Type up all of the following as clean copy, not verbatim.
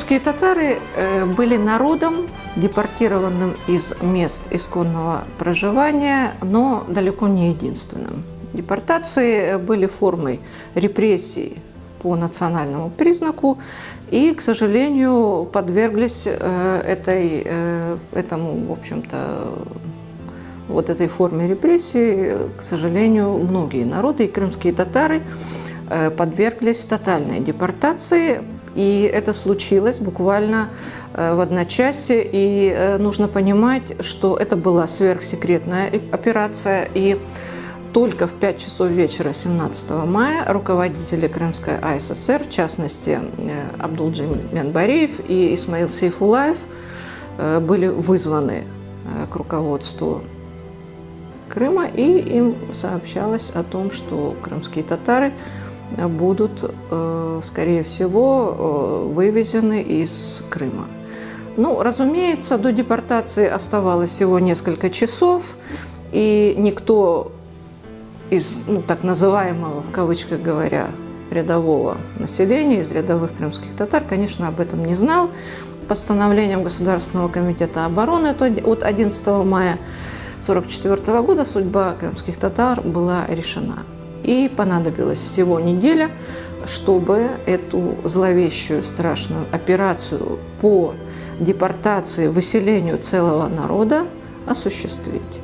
Крымские татары были народом, депортированным из мест исконного проживания, но далеко не единственным. Депортации были формой репрессий по национальному признаку и, к сожалению, подверглись этому, в общем-то, вот этой форме репрессий, к сожалению, многие народы, и крымские татары подверглись тотальной депортации. И это случилось буквально в одночасье. И нужно понимать, что это была сверхсекретная операция. И только в 5 часов вечера 17 мая руководители Крымской АССР, в частности Абдулджемиль-Менбариев и Исмаил Сейфулаев, были вызваны к руководству Крыма, и им сообщалось о том, что крымские татары будут, скорее всего, вывезены из Крыма. Ну, разумеется, до депортации оставалось всего несколько часов, и никто из, так называемого, в кавычках говоря, рядового населения, из рядовых крымских татар, конечно, об этом не знал. Постановлением Государственного комитета обороны от 11 мая 1944 года судьба крымских татар была решена. И понадобилась всего неделя, чтобы эту зловещую, страшную операцию по депортации, выселению целого народа осуществить.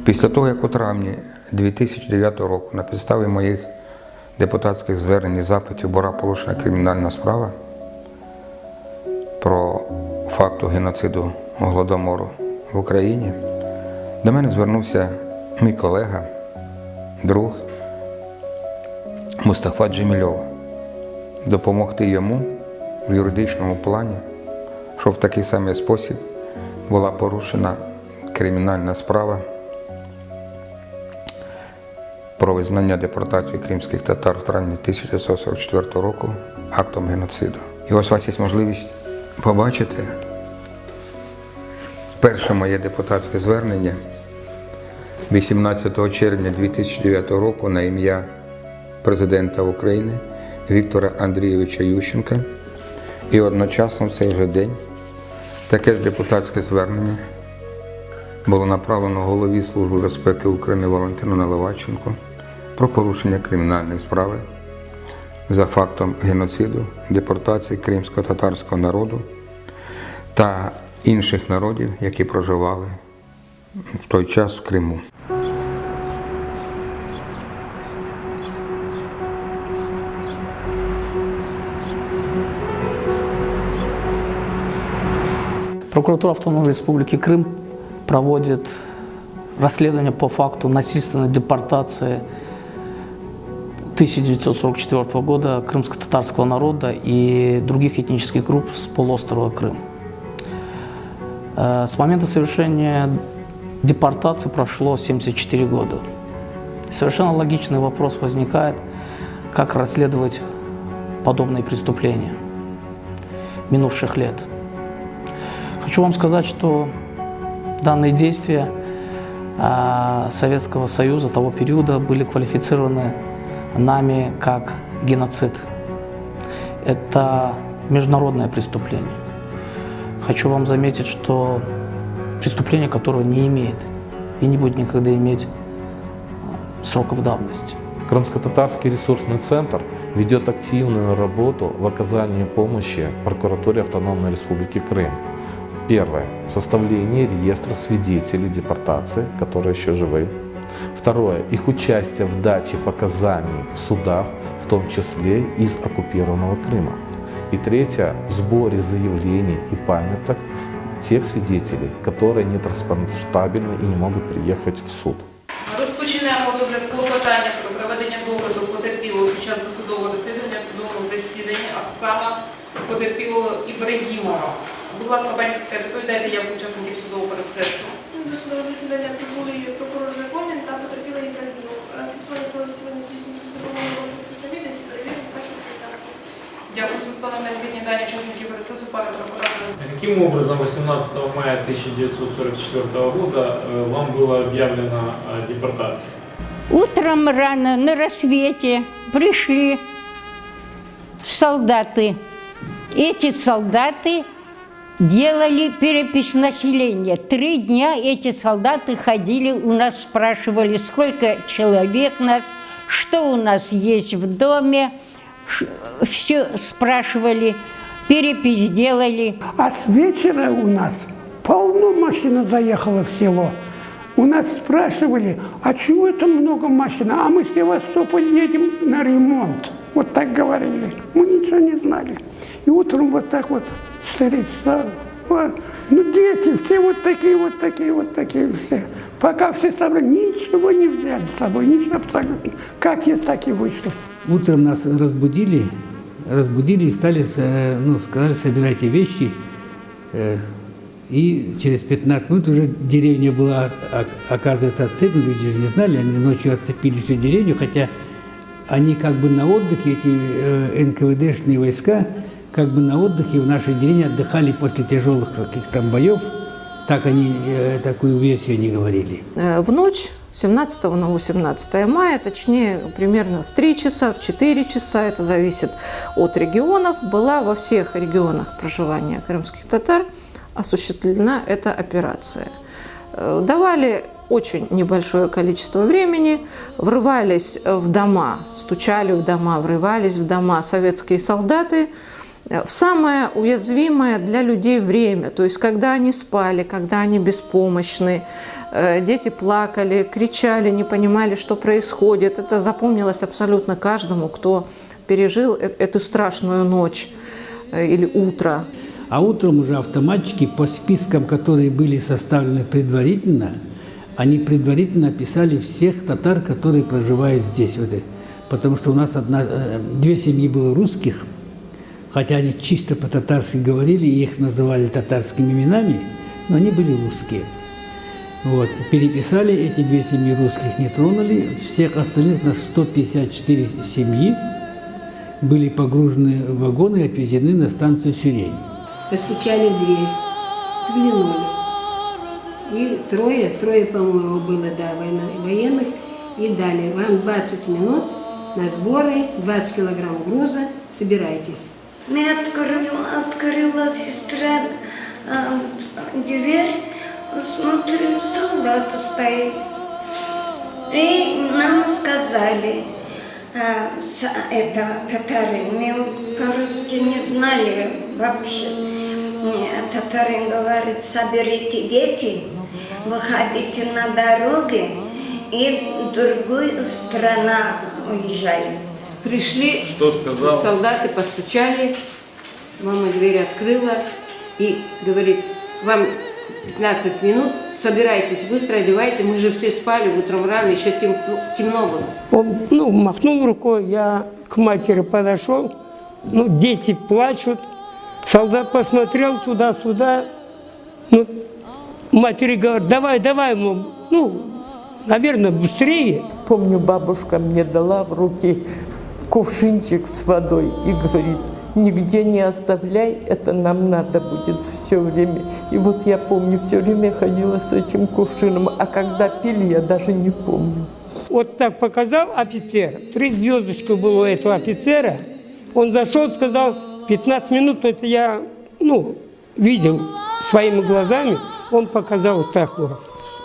Після того, як у травні 2009 року на підставі моїх депутатських звернень і запитів була порушена кримінальна справа про факт геноциду Голодомору в Україні, до мене звернувся мій колега, друг Мустафа Джемільов допомогти йому в юридичному плані, що в такий самий спосіб була порушена кримінальна справа про визнання депортації кримських татар в травні 1944 року актом геноциду. І ось у вас є можливість побачити перше моє депутатське звернення 18 червня 2009 року на ім'я президента України Віктора Андрійовича Ющенка. І одночасно в цей же день таке ж депутатське звернення було направлено голові Служби безпеки України Валентину Наливайченку про порушення кримінальної справи за фактом геноциду, депортації кримсько-татарського народу та інших народів, які проживали в той час в Криму. Прокуратура Автономной Республики Крым проводит расследование по факту насильственной депортации 1944 года крымско-татарского народа и других этнических групп с полуострова Крым. С момента совершения депортации прошло 74 года. Совершенно логичный вопрос возникает, как расследовать подобные преступления минувших лет. Хочу вам сказать, что данные действия Советского Союза того периода были квалифицированы нами как геноцид. Это международное преступление. Хочу вам заметить, что преступление, которого не имеет и не будет никогда иметь сроков давности. Крымско-татарский ресурсный центр ведет активную работу в оказании помощи прокуратуре Автономной Республики Крым. Первое. Составление реестра свидетелей депортации, которые еще живы. Второе. Их участие в даче показаний в судах, в том числе из оккупированного Крыма. И третье. В сборе заявлений и памяток тех свидетелей, которые нетранспортабельны и не могут приехать в суд. Розпочнемо потерпілого Ібрагімова. Будь ласка, пані секретар, доповідайте як учасників судового процесу. До судового засідання прибули прокурор Жакомін та потерпіла Ібрагімов. Фіксування судового засідання здійснюється з допомогою комплексу відео і перевірки фактів кримінального. Дякую за станом необхідні дані учасників процесу, пане прокурор. Каким образом 18 мая 1944 года вам была объявлена депортация? Утром рано, на рассвете, пришли солдаты. Эти солдаты делали перепись населения. 3 дня эти солдаты ходили у нас, спрашивали, сколько человек нас, что у нас есть в доме. Все спрашивали, перепись делали. А с вечера у нас полно машин заехало в село. У нас спрашивали, а чего это много машин? А мы в Севастополь едем на ремонт. Вот так говорили. Мы ничего не знали. И утром вот так вот 4 часа. Ну, дети все вот такие все. Пока все собрали, ничего не взяли с собой, ничего абсолютно. Как есть, так и вышло. Утром нас разбудили и стали, сказали, собирайте вещи. И через 15 минут уже деревня была, оказывается, отцеплена. Люди же не знали, они ночью отцепили всю деревню, хотя они как бы на отдыхе, эти НКВДшные войска, как бы на отдыхе в нашей деревне отдыхали после тяжелых каких-то там боев. Так они такую версию не говорили. В ночь 17 на 18 мая, точнее, примерно в 3 часа, в 4 часа, это зависит от регионов, была во всех регионах проживания крымских татар осуществлена эта операция. Давали очень небольшое количество времени, врывались в дома, стучали в дома, врывались в дома советские солдаты в самое уязвимое для людей время, то есть когда они спали, когда они беспомощны, дети плакали, кричали, не понимали, что происходит. Это запомнилось абсолютно каждому, кто пережил эту страшную ночь или утро. А утром уже автоматчики по спискам, которые были составлены предварительно, они предварительно описали всех татар, которые проживают здесь. Потому что у нас 2 семьи было русских, хотя они чисто по-татарски говорили, и их называли татарскими именами, но они были русские. Вот. Переписали эти 2 семьи русских, не тронули. Всех остальных, на 154 семьи, были погружены в вагоны и отвезены на станцию Сюрень. Постучали в дверь, заглянули. И трое, по-моему, было, да, военных. И дали вам 20 минут на сборы, 20 килограмм груза, собирайтесь. Мы открыла сестра дверь, смотрим, солдат стоит. И нам сказали, это татары, мы по-русски не знали вообще. Татары говорят, соберите дети, выходите на дороги и в другую страну уезжаем. Пришли, Что сказал? солдаты постучали, мама дверь открыла и говорит, вам 15 минут, собирайтесь, быстро одевайте, мы же все спали, утром рано, еще темно было. Он махнул рукой, я к матери подошел, дети плачут, солдат посмотрел туда-сюда, матери говорит, давай, наверное, быстрее. Помню, бабушка мне дала в руки кувшинчик с водой и говорит, нигде не оставляй, это нам надо будет все время. И вот я помню, все время ходила с этим кувшином, а когда пили, я даже не помню. Вот так показал офицер, 3 звездочки было у этого офицера, он зашел, сказал, 15 минут, это я, видел своими глазами, он показал вот так вот.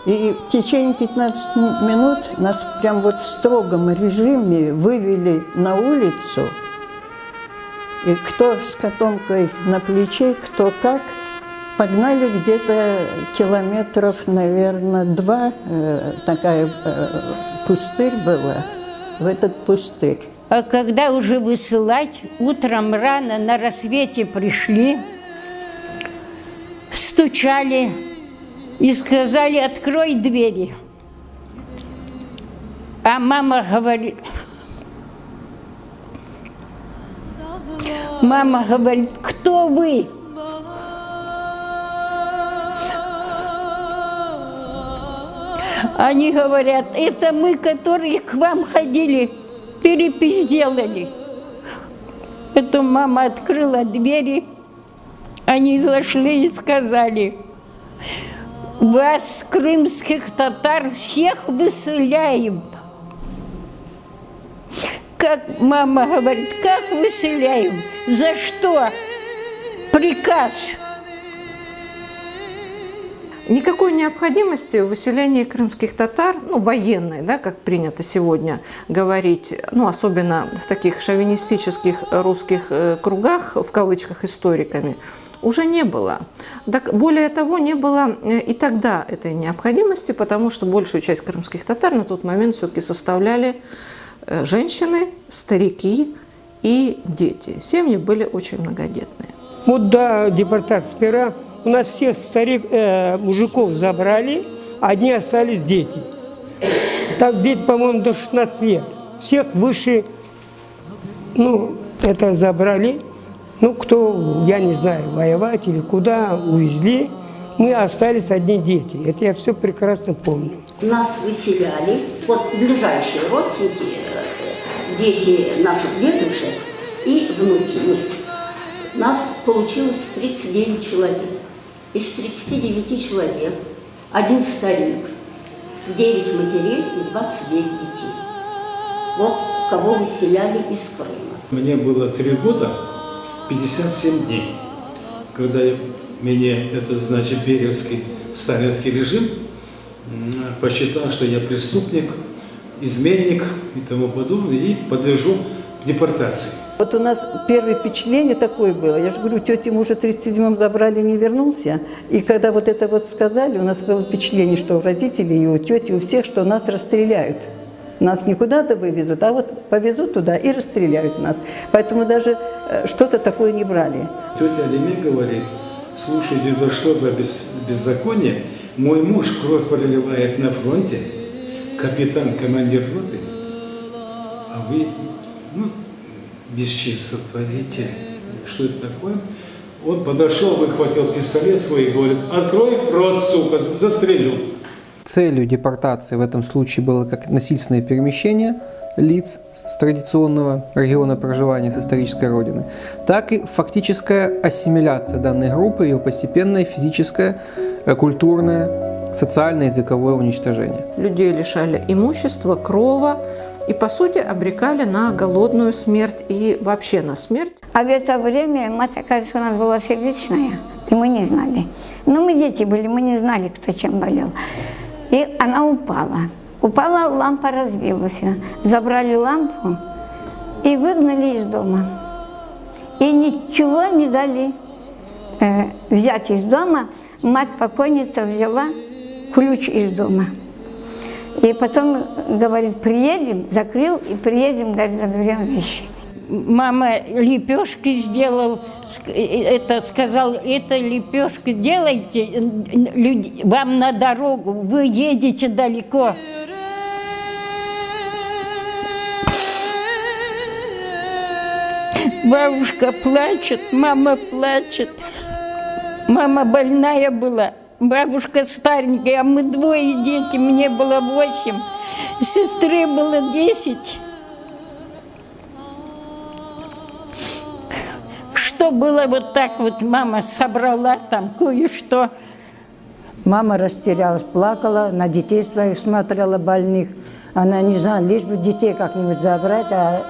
И в течение 15 минут нас прям вот в строгом режиме вывели на улицу. И кто с котомкой на плече, кто как. Погнали где-то километров, наверное, 2. Такая пустырь была, в этот пустырь. А когда уже высылать, утром рано на рассвете пришли, стучали и сказали, открой двери. А мама говорит, кто кто вы? Они говорят, это мы, которые к вам ходили, перепись делали. Потом мама открыла двери, они зашли и сказали, вас, крымских татар, всех выселяем. Как мама говорит, как выселяем? За что? Приказ. Никакой необходимости в выселении крымских татар, ну, военной, да, как принято сегодня говорить, ну, особенно в таких шовинистических русских кругах, в кавычках, историками, уже не было. Так, более того, не было и тогда этой необходимости, потому что большую часть крымских татар на тот момент все-таки составляли женщины, старики и дети. Семьи были очень многодетные. Вот до депортации пера у нас всех мужиков забрали, одни остались дети. Так дети, по-моему, до 16 лет. Всех выше, ну, это забрали. Ну, кто, я не знаю, воевать или куда, увезли. Мы остались одни дети. Это я все прекрасно помню. Нас выселяли, вот ближайшие родственники, дети наших дедушек и внуки. Нас получилось 39 человек. Из 39 человек один старик, 9 матерей и 29 детей. Вот кого выселяли из Крыма. Мне было 3 года, 57 дней, когда меня этот, значит, Бериевский сталинский режим посчитал, что я преступник, изменник и тому подобное, и подлежу к депортации. Вот у нас первое впечатление такое было. Я же говорю, тетя мужа в 37-м забрали, не вернулся. И когда вот это вот сказали, у нас было впечатление, что у родителей, и у тети, у всех, что нас расстреляют. Нас не куда-то вывезут, а вот повезут туда и расстреляют нас. Поэтому даже что-то такое не брали. Тетя Алиме говорит, слушайте, да что за беззаконие? Мой муж кровь проливает на фронте, капитан, командир роты, а вы, ну, бесчинство творите. Что это такое? Он подошел, выхватил пистолет свой и говорит, открой рот, сука, застрелю. Целью депортации в этом случае было как насильственное перемещение лиц с традиционного региона проживания, с исторической родины, так и фактическая ассимиляция данной группы, ее постепенное физическое, культурное, социальное, языковое уничтожение. Людей лишали имущества, крова и, по сути, обрекали на голодную смерть и вообще на смерть. А в это время мать, кажется, у нас была сердечная, и мы не знали. Но мы дети были, мы не знали, кто чем болел. И она упала. Упала, лампа разбилась. Забрали лампу и выгнали из дома. И ничего не дали взять из дома. Мать покойница взяла ключ из дома. И потом, говорит, приедем, закрыл, и приедем, говорит, заберем вещи. Мама лепешки сделал, это сказал, это лепешки делайте, вам на дорогу, вы едете далеко. Бабушка плачет, мама плачет. Мама больная была, бабушка старенькая, а мы двое дети, мне было 8, сестры было 10. Что было вот так вот, мама собрала там кое-что. Мама растерялась, плакала, на детей своих смотрела больных. Она не знала, лишь бы детей как-нибудь забрать, а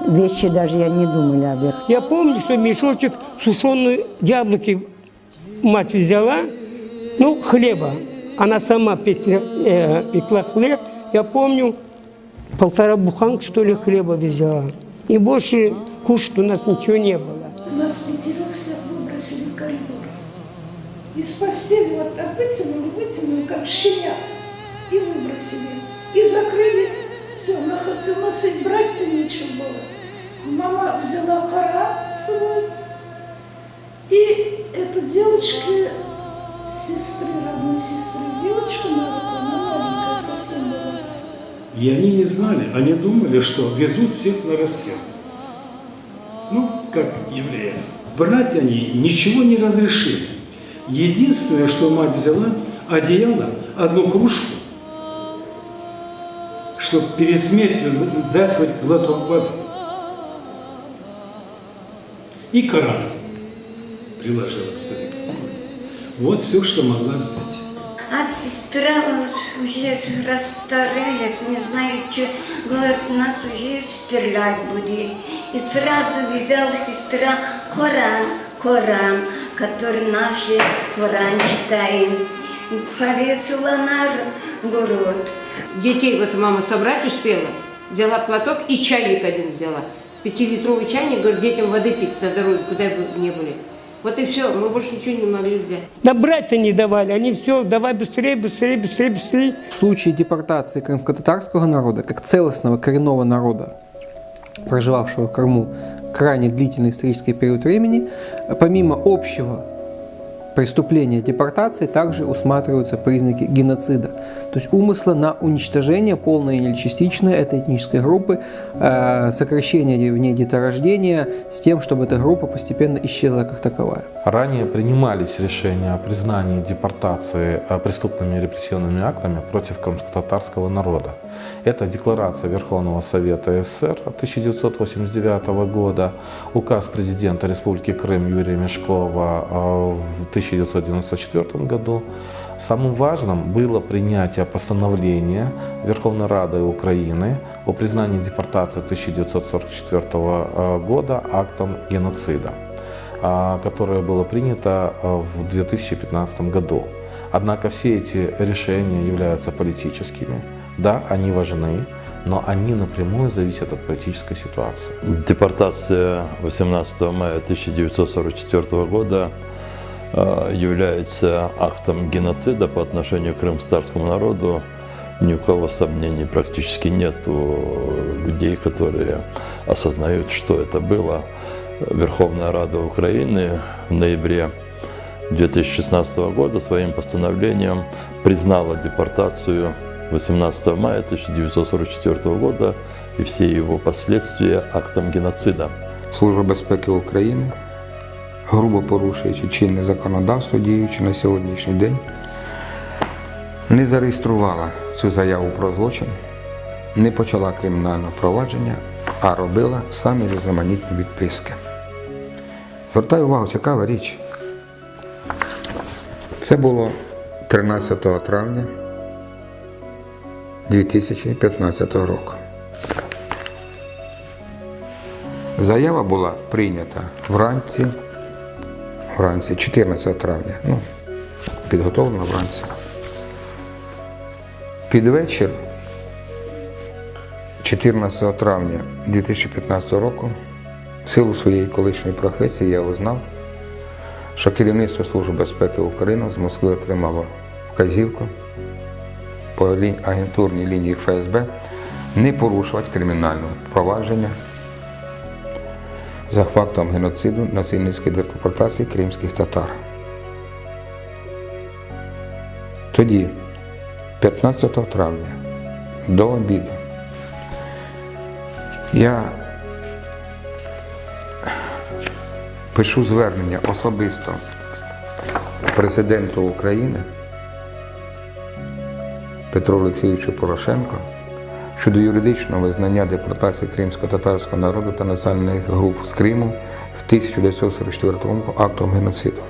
вещи даже я не думала об этом. Я помню, что мешочек сушеные яблоки мать взяла, ну, хлеба. Она сама пекла хлеб. Я помню, 1,5 буханки, что ли, хлеба взяла. И больше кушать у нас ничего не было. Нас 5 всех выбросили в коридор. Из постели вот так вытянули, как щенят, и выбросили. И закрыли. Все, нас и брать-то нечего было. Мама взяла Коран свой. И эта девочка, родной сестры, девочка на руку, она маленькая совсем была. И они не знали, они думали, что везут всех на расстрел. Ну, как евреев. брать они ничего не разрешили. Единственное, что мать взяла, одеяло, одну кружку, чтобы перед смертью дать хоть глоток воды. И Коран приложила к столику. Вот все, что могла взять. А сестра уже расстаралась, не знаю, что, говорит, нас уже стрелять будет. И сразу взяла сестра Коран, который наши Коран читаем. Повесила на город. Детей вот мама собрать успела, взяла платок и чайник один взяла. 5-литровый чайник, говорит, детям воды пить на дороге, куда бы ни были. Вот и все, мы больше ничего не могли взять. Да брать-то не давали, они все, давай быстрее, быстрее, быстрее, быстрее. В случае депортации крымско-татарского народа, как целостного коренного народа, проживавшего в Крыму крайне длительный исторический период времени, помимо общего преступления депортации также усматриваются признаки геноцида, то есть умысла на уничтожение, полное или частичное этой этнической группы, сокращение в ней деторождения с тем, чтобы эта группа постепенно исчезла как таковая. Ранее принимались решения о признании депортации преступными репрессивными актами против крымско-татарского народа. Это Декларация Верховного Совета СССР 1989 года, указ президента Республики Крым Юрия Мешкова в 1994 году. Самым важным было принятие постановления Верховной Рады Украины о признании депортации 1944 года актом геноцида, которое было принято в 2015 году. Однако все эти решения являются политическими. Да, они важны, но они напрямую зависят от политической ситуации. Депортация 18 мая 1944 года является актом геноцида по отношению к крымско-татарскому народу. Ни у кого сомнений практически нет у людей, которые осознают, что это было. Верховная Рада Украины в ноябре 2016 года своим постановлением признала депортацию 18 мая 1944 года и все его последствия актом геноцида. Служба безпеки України, грубо порушуючи чинне законодавство, діючи на сьогоднішній день, не зареєструвала цю заяву про злочин, не почала кримінальне провадження, а робила самі різноманітні відписки. Звертаю увагу, цікава річ. Це було 13 травня 2015 року. Заява була прийнята вранці 14 травня, підготовлена вранці. Під вечір 14 травня 2015 року в силу своєї колишньої професії я узнав, що керівництво Служби безпеки України з Москви отримало вказівку по агентурній лінії ФСБ не порушувати кримінальне провадження за фактом геноциду насильницької депортації кримських татар. Тоді, 15 травня, до обіду, я пишу звернення особисто президенту України Петру Олексійовичу Порошенку щодо юридичного визнання депортації кримсько-татарського народу та національних груп з Криму в 1944 році актом геноциду.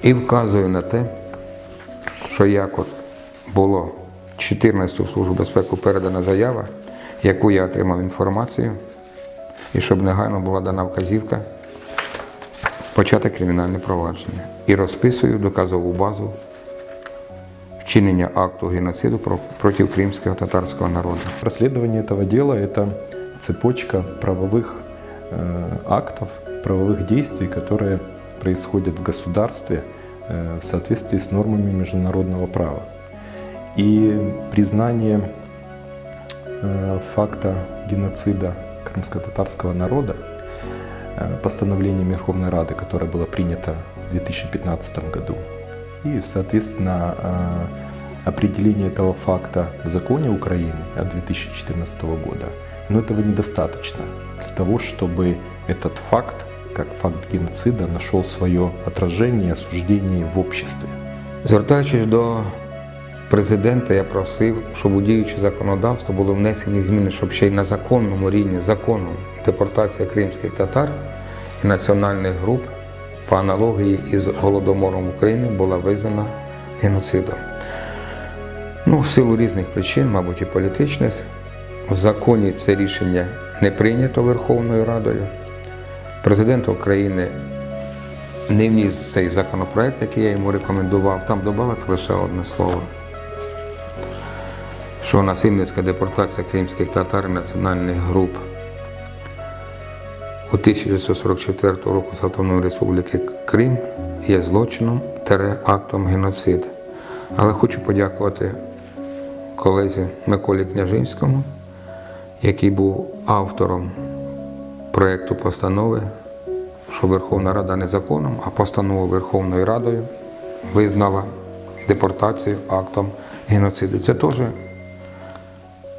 І вказую на те, що як от було 14-ту Службу безпеки передана заява, яку я отримав інформацію, і щоб негайно була дана вказівка почати кримінальне провадження. І розписую доказову базу вчинения акту геноцида против крымского татарского народа. Расследование этого дела – это цепочка правовых актов, правовых действий, которые происходят в государстве в соответствии с нормами международного права. И признание факта геноцида крымско-татарского народа постановлением Верховной Рады, которое было принято в 2015 году, и, соответственно, определение этого факта в законе Украины от 2014 года, но этого недостаточно для того, чтобы этот факт как факт геноцида нашел свое отражение и осуждение в обществе. Звертаючись до президента, я просив, щоб у діюче законодавство були внесені зміни, щоб ще й на законному рівні закону депортація кримських татар і національних груп по аналогії із Голодомором в Україні була визнана геноцидом. В силу різних причин, мабуть, і політичних, в законі це рішення не прийнято Верховною Радою. Президент України не вніс цей законопроект, який я йому рекомендував, там додати лише одне слово, що насильницька депортація кримських татар і національних груп у 1944 року з Автономної Республіки Крим є злочином – актом геноциду. Але хочу подякувати колезі Миколі Княжинському, який був автором проєкту постанови, що Верховна Рада не законом, а постановою Верховною Радою визнала депортацію актом геноциду. Це теж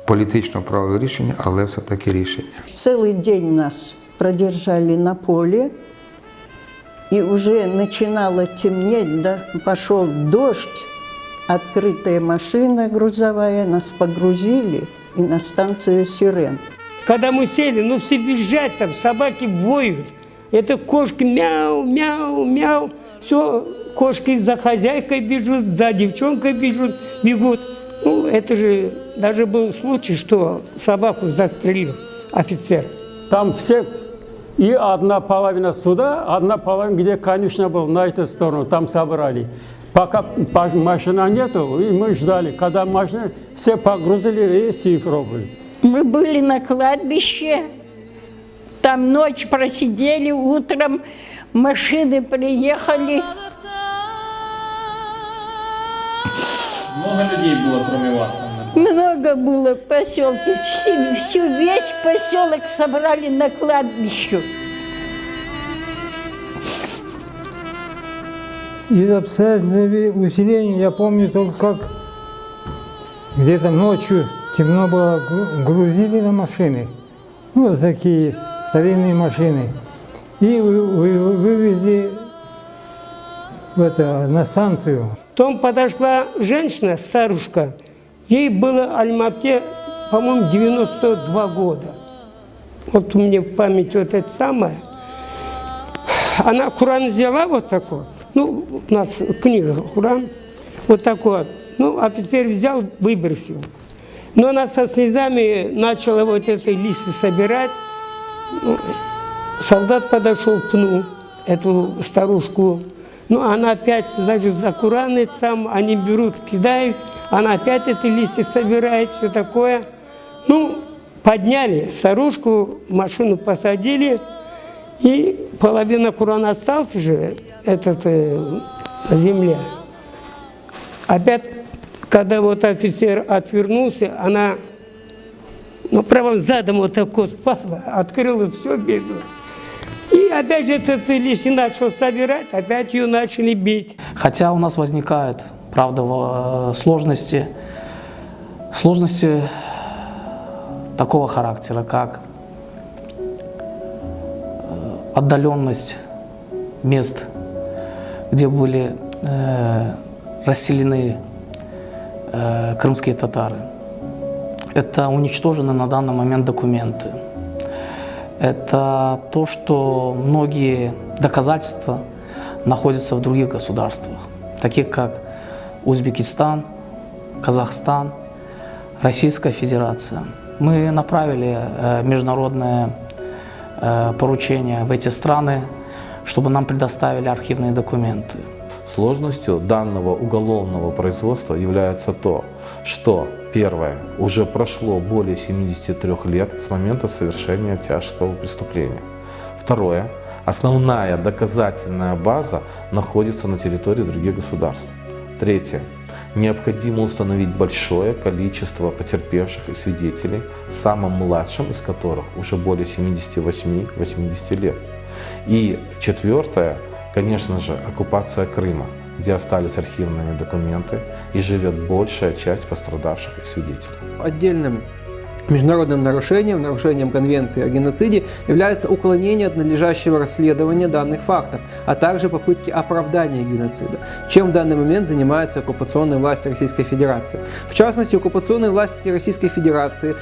політично-правове рішення, але все-таки рішення. Целый день нас продержали на поле, и уже начинало темнеть, да, пошел дождь, открытая машина грузовая, нас погрузили и на станцию Сирен. Когда мы сели, все визжат, там собаки воют. Это кошки мяу, мяу, мяу. Все, кошки за хозяйкой бежут, за девчонкой бегут. Это же даже был случай, что собаку застрелил офицер. Там все, и одна половина сюда, одна половина, где конюшня была, на эту сторону, там собрали. Пока машины нету, и мы ждали, когда машины все погрузили и Симферополь. Мы были на кладбище, там ночь просидели, утром машины приехали. Много людей было, кроме вас там? Много было в поселке. Весь поселок собрали на кладбище. Из обстоятельств усиления я помню только, как где-то ночью темно было, грузили на машины. Вот такие есть, старинные машины. И вывезли на станцию. Потом подошла женщина, старушка. Ей было Альмате, по-моему, 92 года. Вот у меня в памяти вот это самое. Она Куран взяла вот такой. У нас книга Куран. Вот такой. Офицер взял, выбросил. Но она со слезами начала вот эти листы собирать. Солдат подошел, пнул эту старушку. Она опять, значит, за Куран сам, они берут, кидают. Она опять эти листья собирает, все такое. Подняли старушку, машину посадили. И половина Курана остался же, на земле. Опять, когда вот офицер отвернулся, она правым задом вот такой спасла, открыла все беду. И опять же этот листья начал собирать, опять ее начали бить. Хотя у нас возникают, правда, сложности такого характера, как отдаленность мест, где были расселены крымские татары. Это уничтожены на данный момент документы. Это то, что многие доказательства находятся в других государствах, таких как Узбекистан, Казахстан, Российская Федерация. Мы направили международное поручение в эти страны, чтобы нам предоставили архивные документы. Сложностью данного уголовного производства является то, что, первое, уже прошло более 73 лет с момента совершения тяжкого преступления. Второе, основная доказательная база находится на территории других государств. Третье, необходимо установить большое количество потерпевших и свидетелей, самым младшим из которых уже более 78-80 лет. И четвертое, конечно же, оккупация Крыма, где остались архивные документы и живет большая часть пострадавших и свидетелей. Отдельным Международным нарушением Конвенции о геноциде является уклонение от надлежащего расследования данных фактов, а также попытки оправдания геноцида, чем в данный момент занимаются оккупационные власти Российской Федерации. В частности, оккупационные власти Российской Федерации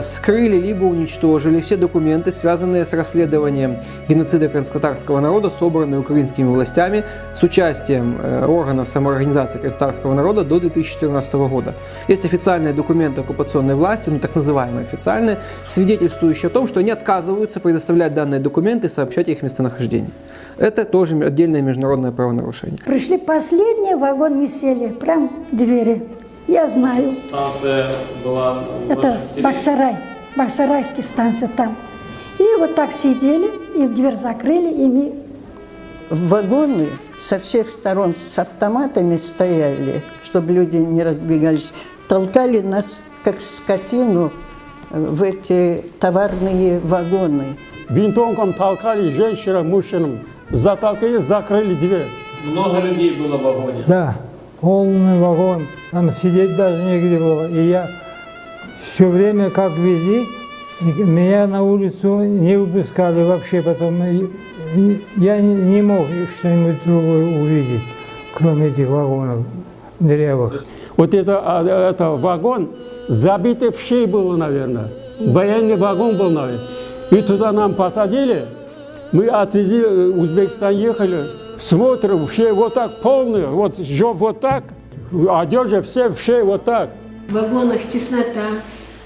скрыли либо уничтожили все документы, связанные с расследованием геноцида крымско-татарского народа, собранные украинскими властями с участием органов самоорганизации крымско-татарского народа до 2014 года. Есть официальные документы оккупационной власти, так называемые официальные, свидетельствующие о том, что они отказываются предоставлять данные документы и сообщать их местонахождение. Это тоже отдельное международное правонарушение. Пришли последний, вагон не сели, прям двери. Я знаю. Станция была в Это вашем селе? Баксарай, Баксарайская станция там. И вот так сидели, и дверь закрыли, и мы... Вагоны со всех сторон с автоматами стояли, чтобы люди не разбегались. Толкали нас, как скотину, в эти товарные вагоны. Винтовком толкали женщинам, мужчинам, затолкали, закрыли дверь. Много людей было в вагоне? Да, полный вагон, там сидеть даже негде было. И я все время, как вези, меня на улицу не выпускали вообще, потом я не мог что-нибудь другое увидеть, кроме этих вагонов дырявых. Вот это вагон, забитый в шею был, наверное. Военный вагон был, наверное. И туда нам посадили, мы отвезли, в Узбекистан ехали, смотрим, в шею вот так полный, вот жоп вот так, одежда все в шею вот так. В вагонах теснота,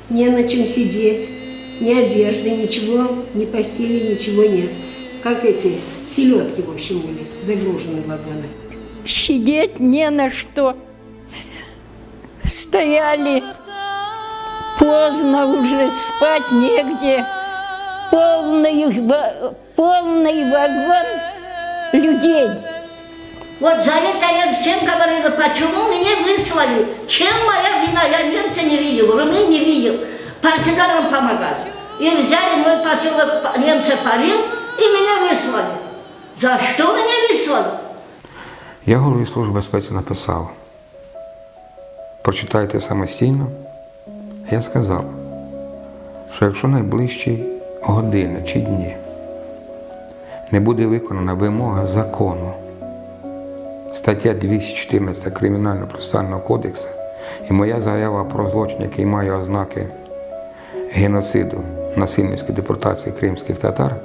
не на чем сидеть, ни одежды, ничего, ни постели, ничего нет. Как эти селедки, в общем, были загружены в вагоны. Сидеть не на что. Стояли поздно уже, спать негде. Полный вагон людей. Вот за это я всем говорила, почему меня выслали. Чем моя вина? Я немца не видел, румын не видел. Партизанам помогал. И взяли мой поселок, немца полил, и меня выслали. За что меня выслали? Я голові Служби безпеки написав. Прочитайте самостійно. Я сказав, що якщо найближчі години чи дні не буде виконана вимога закону, стаття 214 Кримінально-процесуального кодексу і моя заява про злочин, який має ознаки геноциду, насильницької депортації кримських татар,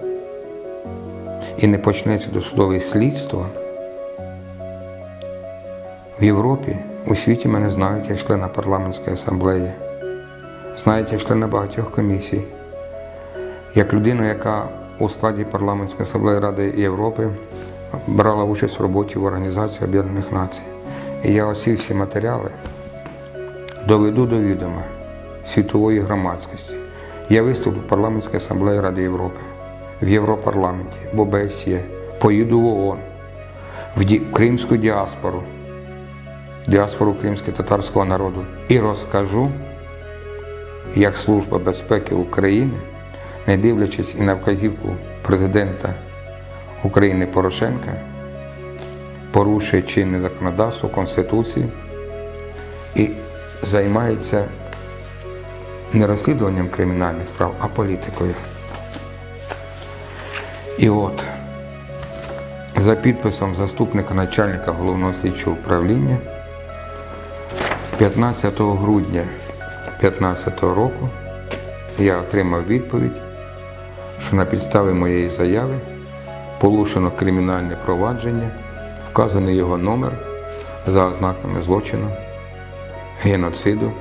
і не почнеться досудове слідство, в Європі, у світі мене знають як члена парламентської асамблеї, знають як члена багатьох комісій, як людину, яка у складі парламентської асамблеї Ради Європи брала участь в роботі в Організації Об'єднаних Націй. І я оці всі матеріали доведу до відома світової громадськості. Я виступлю в парламентській асамблеї Ради Європи, в Європарламенті, в ОБСЄ, поїду в ООН, в кримську діаспору кримсько-татарського народу і розкажу, як Служба безпеки України, не дивлячись і на вказівку президента України Порошенка, порушує чинне законодавство, Конституцію і займається не розслідуванням кримінальних справ, а політикою. І от, за підписом заступника начальника Головного слідчого управління 15 грудня 2015 року я отримав відповідь, що на підставі моєї заяви порушено кримінальне провадження, вказаний його номер за ознаками злочину, геноциду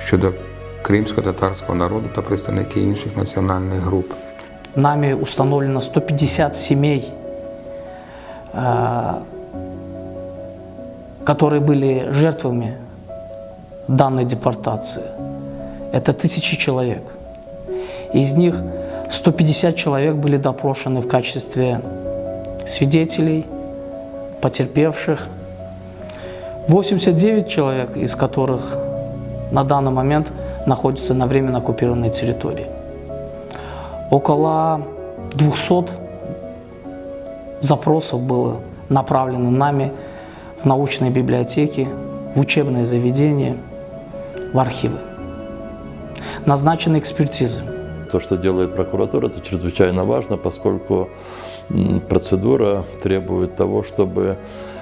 щодо кримсько-татарського народу та представників інших національних груп. Нами установлено 150 семей, которые были жертвами данной депортации. Это 1000 человек. Из них 150 человек были допрошены в качестве свидетелей, потерпевших. 89 человек, из которых на данный момент находятся на временно оккупированной территории. Около 200 запросов было направлено нами в научные библиотеки, в учебные заведения, в архивы. назначены экспертизы. То, что делает прокуратура, это чрезвычайно важно, поскольку процедура требует того, чтобы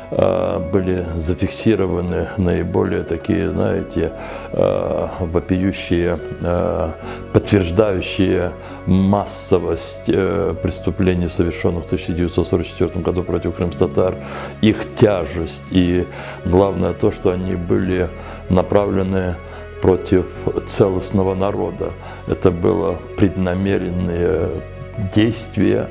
были зафиксированы наиболее такие, знаете, вопиющие, подтверждающие массовость преступлений, совершенных в 1944 году против крымстатар, их тяжесть и, главное, то, что они были направлены против целостного народа. Это было преднамеренные действия,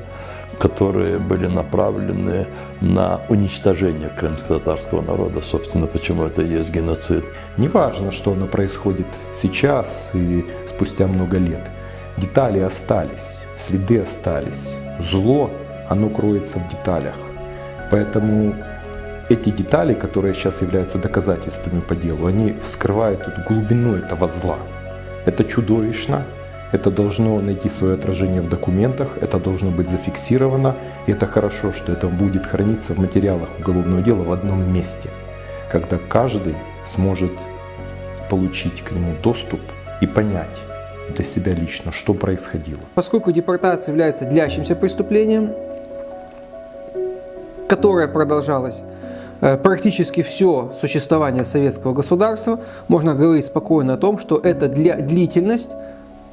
которые были направлены на уничтожение крымско-татарского народа. Собственно, почему это и есть геноцид. Неважно, что оно происходит сейчас и спустя много лет. Детали остались, следы остались. Зло, оно кроется в деталях. Поэтому эти детали, которые сейчас являются доказательствами по делу, они вскрывают глубину этого зла. Это чудовищно. Это должно найти свое отражение в документах, это должно быть зафиксировано, и это хорошо, что это будет храниться в материалах уголовного дела в одном месте, когда каждый сможет получить к нему доступ и понять для себя лично, что происходило. Поскольку депортация является длящимся преступлением, которое продолжалось практически все существование советского государства, можно говорить спокойно о том, что эта длительность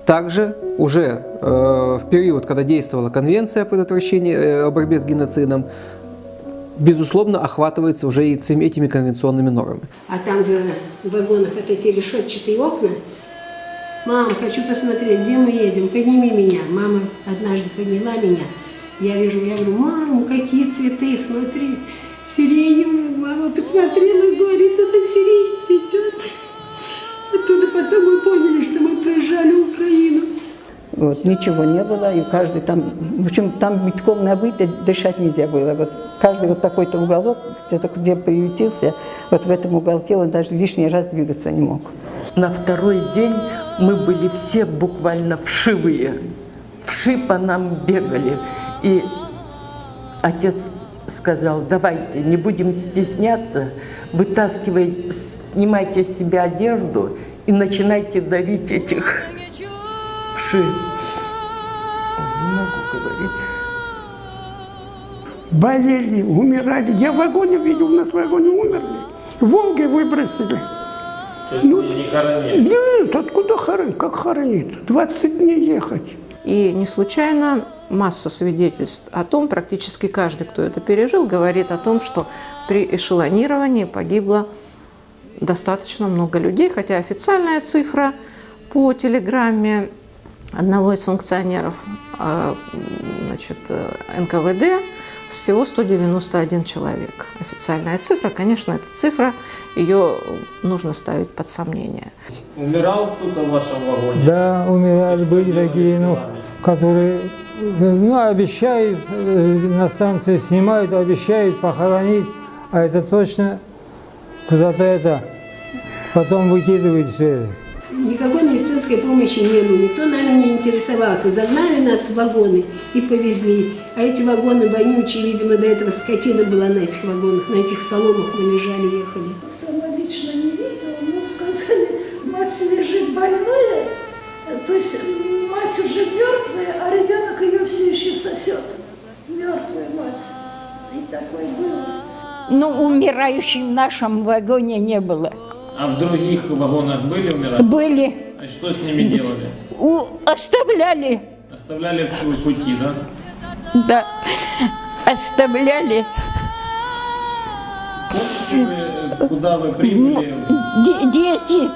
также уже в период, когда действовала Конвенция о предотвращении, о борьбе с геноцидом, безусловно, охватывается уже и этими конвенционными нормами. А там же в вагонах вот эти решетчатые окна. Мам, хочу посмотреть, где мы едем, подними меня. Мама однажды подняла меня. Я вижу, я говорю, мам, какие цветы, смотри, сиреневые. Мама посмотрела и говорит, это сирень цветет. Оттуда потом мы поняли, что мы проезжали Украину. Вот, ничего не было, и каждый там, в общем, там битком набито, дышать нельзя было. Вот каждый вот такой-то уголок, где приютился, вот в этом уголке он даже лишний раз двигаться не мог. На второй день мы были все буквально вшивые. Вши по нам бегали. И отец сказал, давайте, не будем стесняться, вытаскивайте, снимайте с себя одежду и начинайте давить этих вши. Не могу говорить. Болели, умирали. Я в вагоне видел, у нас в вагоне умерли. В Волге выбросили. То есть не хоронили? Нет, откуда хоронить? Как хоронить? 20 дней ехать. И не случайно масса свидетельств о том, практически каждый, кто это пережил, говорит о том, что при эшелонировании погибло достаточно много людей, хотя официальная цифра по телеграмме одного из функционеров НКВД всего 191 человек. Официальная цифра, конечно, эта цифра, ее нужно ставить под сомнение. Умирал кто-то в вашем вагоне? Да, умирали, были такие, которые обещают, на станции снимают, обещают похоронить, а это точно куда-то потом выкидывают все это. Никакой медицинской помощи не было, никто нами не интересовался. Загнали нас в вагоны и повезли. А эти вагоны вонючие, видимо, до этого скотина была на этих вагонах, на этих соломах мы лежали, ехали. Сама лично не видела, но сказали, мать лежит больная, то есть мать уже мертвая, а ребенок ее все еще сосет. Мертвая мать. И такое было. Ну, умирающих в нашем вагоне не было. А в других вагонах были умирали? Были. А что с ними делали? Оставляли. Оставляли в пути, да? Да, оставляли. Помните вы, куда вы прибыли? Дети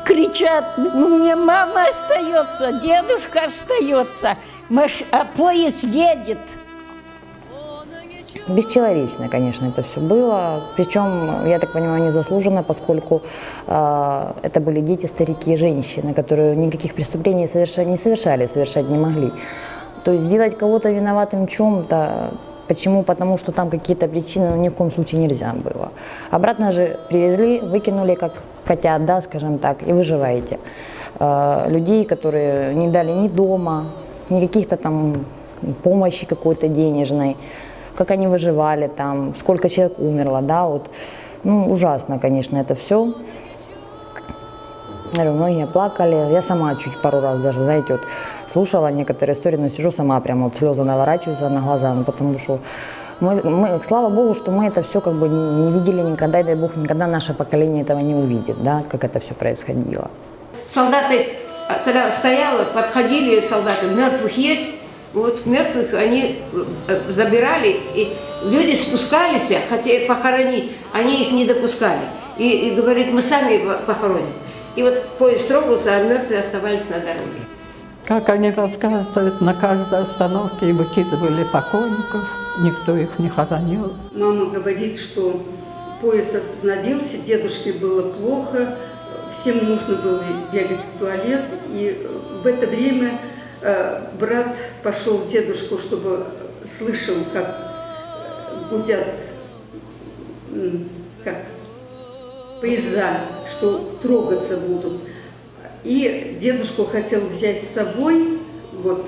кричат, мне мама остается, дедушка остается, а поезд едет. Бесчеловечно, конечно, это все было. Причем, я так понимаю, незаслуженно, поскольку это были дети, старики и женщины, которые никаких преступлений совершать не могли. То есть сделать кого-то виноватым в чем-то, почему? Потому что там какие-то причины ни в коем случае нельзя было. Обратно же привезли, выкинули как котят, да, скажем так, и выживаете. Людей, которые не дали ни дома, ни каких-то там помощи какой-то денежной. Как они выживали там, сколько человек умерло, да, вот, ужасно, конечно, это все. Говорю, многие плакали. Я сама чуть пару раз даже, знаете, вот слушала некоторые истории, но сижу сама, прямо вот слезы наворачиваются на глаза, ну, потому что мы, слава Богу, что мы это все как бы не видели никогда, и дай Бог, никогда наше поколение этого не увидит, да, как это все происходило. Солдаты, когда стояло, подходили солдаты, мертвых есть, вот мертвых они забирали, и люди спускались, хотели похоронить, они их не допускали. И говорит, мы сами похороним. И вот поезд трогался, а мертвые оставались на дороге. Как они рассказывают, на каждой остановке выкидывали покойников, никто их не хоронил. Мама говорит, что поезд остановился, дедушке было плохо, всем нужно было бегать в туалет. И в это время брат пошел к дедушку, чтобы слышал, как гудят, как поезда, что трогаться будут. И дедушку хотел взять с собой, вот,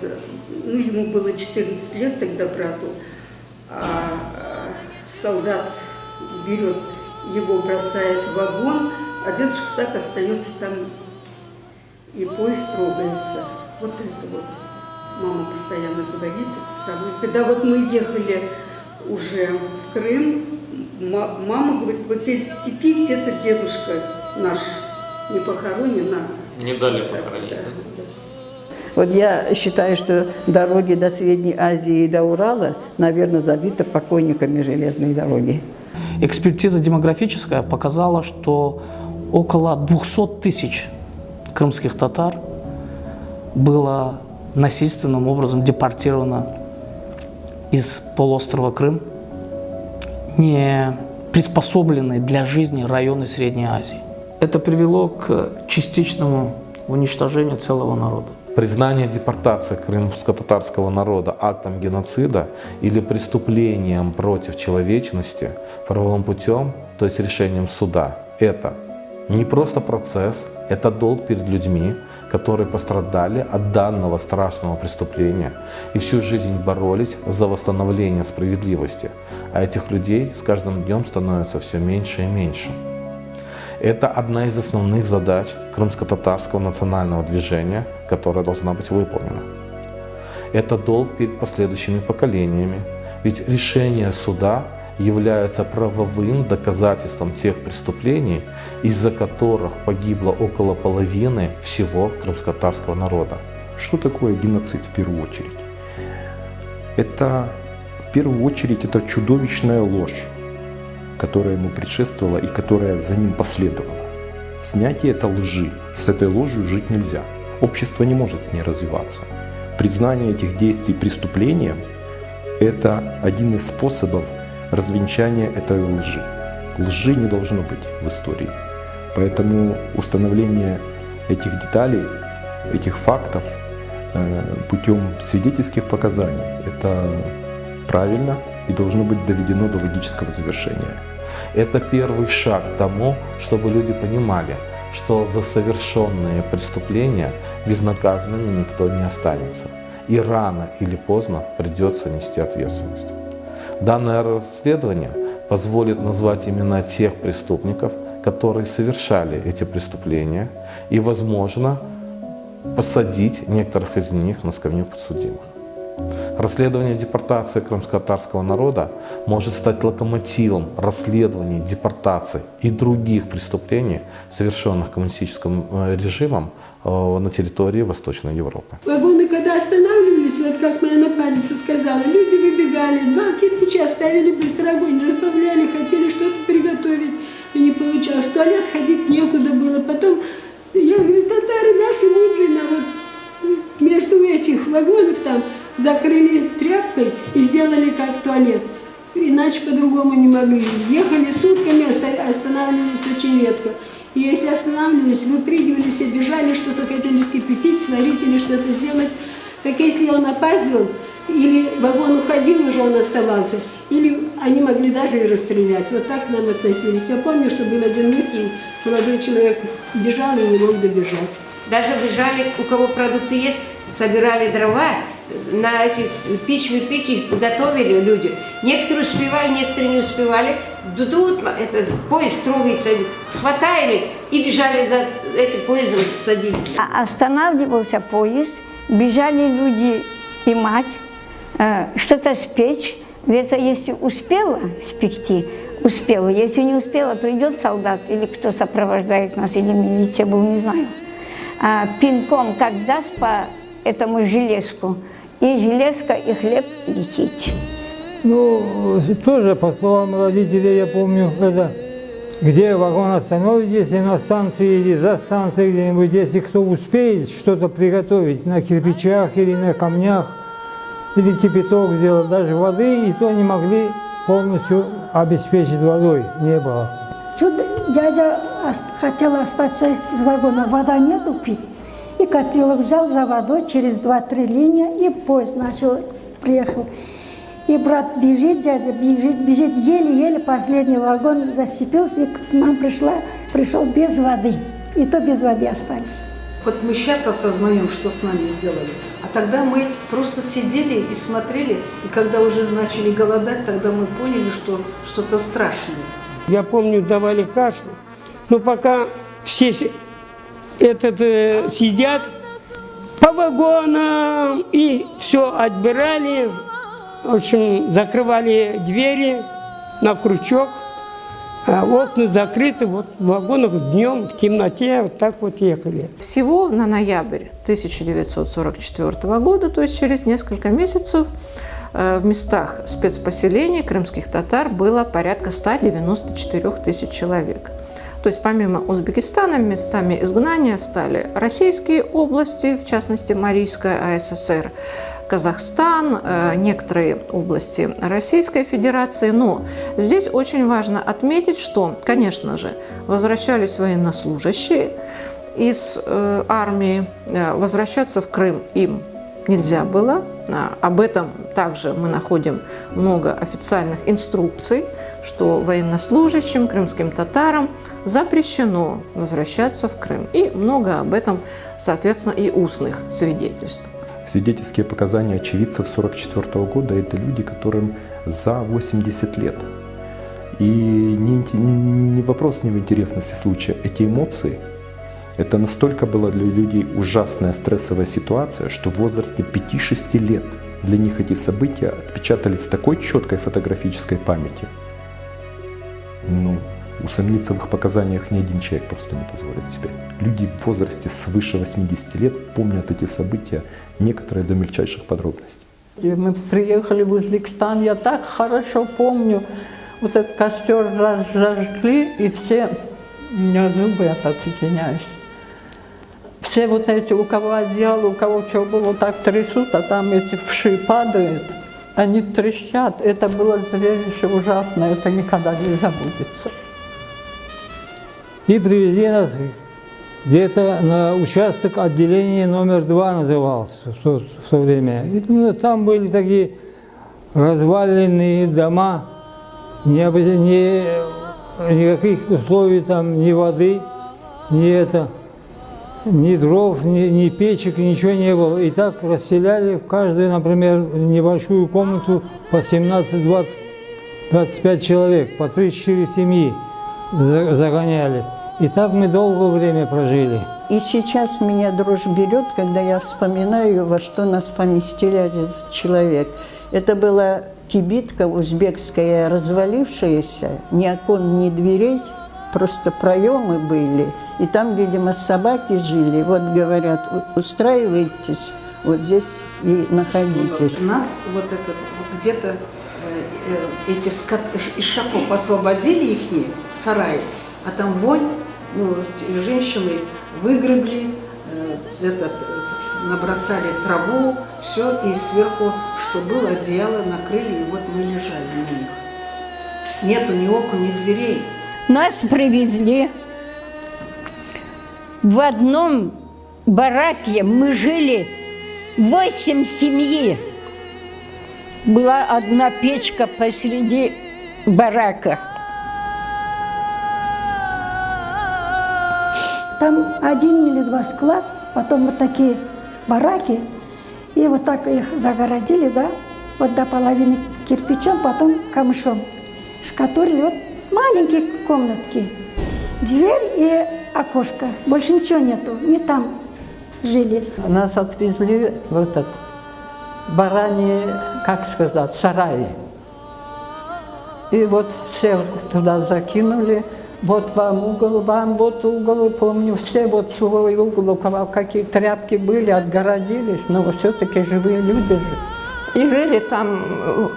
ну, ему было 14 лет тогда брату, а солдат берет его, бросает в вагон, а дедушка так остается там, и поезд трогается. Вот это вот мама постоянно говорит, это самое. Когда вот мы ехали уже в Крым, мама говорит, вот здесь в степи где-то дедушка наш не похоронен, а Не дали похоронить. да. Вот я считаю, что дороги до Средней Азии и до Урала, наверное, забиты покойниками железной дороги. Экспертиза демографическая показала, что около 200 тысяч крымских татар было насильственным образом депортировано из полуострова Крым, не приспособленные для жизни районы Средней Азии. Это привело к частичному уничтожению целого народа. Признание депортации крымско-татарского народа актом геноцида или преступлением против человечности правовым путем, то есть решением суда, это не просто процесс, это долг перед людьми, которые пострадали от данного страшного преступления и всю жизнь боролись за восстановление справедливости, а этих людей с каждым днем становится все меньше и меньше. Это одна из основных задач крымско-татарского национального движения, которая должна быть выполнена. Это долг перед последующими поколениями, ведь решение суда является правовым доказательством тех преступлений, из-за которых погибло около половины всего крымско-татарского народа. Что такое геноцид в первую очередь? Это в первую очередь это чудовищная ложь, которая ему предшествовала и которая за ним последовала. Снятие этой лжи. С этой ложью жить нельзя. Общество не может с ней развиваться. Признание этих действий преступлением – это один из способов развенчания этой лжи. Лжи не должно быть в истории. Поэтому установление этих деталей, этих фактов путем свидетельских показаний – это правильно и должно быть доведено до логического завершения. Это первый шаг к тому, чтобы люди понимали, что за совершенные преступления безнаказанными никто не останется. И рано или поздно придется нести ответственность. Данное расследование позволит назвать имена тех преступников, которые совершали эти преступления, и, возможно, посадить некоторых из них на скамью подсудимых. Расследование депортации крымско-татарского народа может стать локомотивом расследований депортаций и других преступлений, совершенных коммунистическим режимом на территории Восточной Европы. Вагоны, когда останавливались, вот как моя напарница сказала, люди выбегали, 2 кирпича ставили, быстро огонь разбавляли, хотели что-то приготовить, и не получалось. В туалет ходить некуда было. Потом, я говорю, татары наши мудрые, вот между этих вагонов там закрыли тряпкой и сделали как туалет. Иначе по-другому не могли. Ехали сутками, останавливались очень редко. И если останавливались, выпрыгивали все, бежали, что-то хотели скипятить, сварить или что-то сделать. Так если он опаздывал, или вагон уходил, уже он оставался, или они могли даже и расстрелять. Вот так к нам относились. Я помню, что был один выстрел, молодой человек бежал и не мог добежать. Даже бежали, у кого продукты есть, собирали дрова на эти пищи готовили люди. Некоторые успевали, некоторые не успевали. Тут этот поезд трогается, схватали и бежали за этим поездом, садились. Останавливался поезд, бежали люди и мать, что-то спечь. Если успела спекти, успела. Если не успела, придет солдат или кто сопровождает нас, или милиция был, не знаю. Пинком как даст по этому железку, и железка, и хлеб летит. Ну, тоже, по словам родителей, я помню, это где вагон остановить, если на станции или за станцией где-нибудь, если кто успеет что-то приготовить на кирпичах или на камнях, или кипяток сделать, даже воды, и то не могли полностью обеспечить водой, не было. Чудо, дядя хотел остаться из вагона, вода нету пить. И котелок взял за водой через 2-3 линии, и поезд приехал. И брат бежит, дядя бежит, еле-еле последний вагон засипился, и к нам пришел без воды. И то без воды остались. Вот мы сейчас осознаем, что с нами сделали, а тогда мы просто сидели и смотрели, и когда уже начали голодать, тогда мы поняли, что что-то страшное. Я помню, давали кашу, но пока все сидят по вагонам и все отбирали, в общем, закрывали двери на крючок, а окна закрыты, вот в вагонах днем, в темноте, вот так вот ехали. Всего на ноябрь 1944 года, то есть через несколько месяцев, в местах спецпоселений крымских татар было порядка 194 тысяч человек. То есть помимо Узбекистана местами изгнания стали российские области, в частности Марийская АССР, Казахстан, некоторые области Российской Федерации. Но здесь очень важно отметить, что, конечно же, возвращались военнослужащие из армии. Возвращаться в Крым им нельзя было. Об этом также мы находим много официальных инструкций, что военнослужащим, крымским татарам запрещено возвращаться в Крым. И много об этом, соответственно, и устных свидетельств. Свидетельские показания очевидцев 1944 года – это люди, которым за 80 лет. И не вопрос не в интересности случая. Эти эмоции, это настолько была для людей ужасная стрессовая ситуация, что в возрасте 5-6 лет для них эти события отпечатались в такой четкой фотографической памяти. Ну, усомниться в их показаниях ни один человек просто не позволит себе. Люди в возрасте свыше 80 лет помнят эти события, некоторые до мельчайших подробностей. И мы приехали в Узбекистан, я так хорошо помню, вот этот костер разожгли, и все, у меня зубы, я так извиняюсь, все вот эти, у кого одеяло, у кого что было, так трясут, а там эти вши падают, они трещат. Это было зрелище ужасное, это никогда не забудется. И привезли нас где-то на участок отделения номер 2 назывался в то время. И там были такие разваленные дома, никаких условий там, ни воды, ни дров, ни печек, ничего не было. И так расселяли в каждую, например, небольшую комнату по 17, 20, 25 человек, по 3-4 семьи загоняли. И так мы долгое время прожили. И сейчас меня дрожь берет, когда я вспоминаю, во что нас поместили 11 человек. Это была кибитка узбекская, развалившаяся, ни окон, ни дверей, просто проемы были. И там, видимо, собаки жили. Вот говорят, устраивайтесь, вот здесь и находитесь. Нас вот это где-то эти из шапов освободили их сараи, а там вонь, ну, женщины выгребли, набросали траву, все, и сверху, что было, одеяло накрыли, и вот мы лежали на них. Нету ни окон, ни дверей. Нас привезли в одном бараке, мы жили 8 семьи. Была одна печка посреди барака. Там 1 или 2 склад, потом вот такие бараки, И вот так их загородили, да, вот до половины кирпичом, потом камышом. Шкатулили, вот маленькие комнатки. Дверь и окошко. Больше ничего нету. Не там жили. Нас отвезли в этот бараний, как сказать, сарай. И вот все туда закинули. Вот вам угол, вам вот угол, помню, все вот свой угол, у кого какие тряпки были, отгородились, но все-таки живые люди же. И жили там,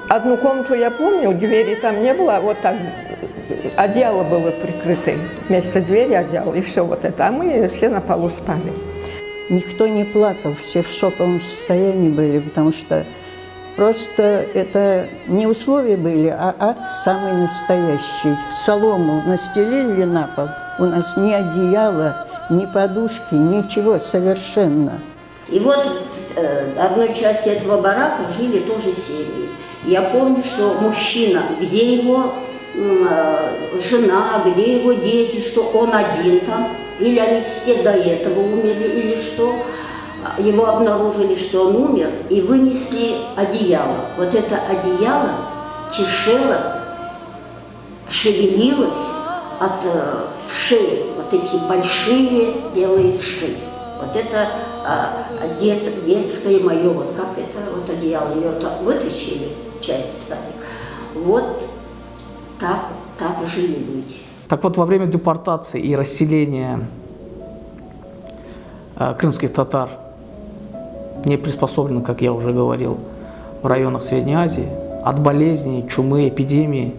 одну комнату я помню, двери там не было, вот так одеяло было прикрыто, вместо двери одеяло, и все вот это, а мы все на полу спали. Никто не плакал, все в шоковом состоянии были, потому что просто это не условия были, а ад самый настоящий. Солому настелили на пол, у нас ни одеяла, ни подушки, ничего совершенно. И вот в одной части этого барака жили тоже семьи. Я помню, что мужчина, где его жена, где его дети, что он один там, или они все до этого умерли, или что. Его обнаружили, что он умер, и вынесли одеяло. Вот это одеяло чешело, шевелилось от вшей, вот эти большие белые вши. Вот это детское мое, вот как это вот одеяло, ее вытащили, часть сами. Вот так жили люди. Так вот, во время депортации и расселения крымских татар, не приспособлены, как я уже говорил, в районах Средней Азии, от болезней, чумы, эпидемии,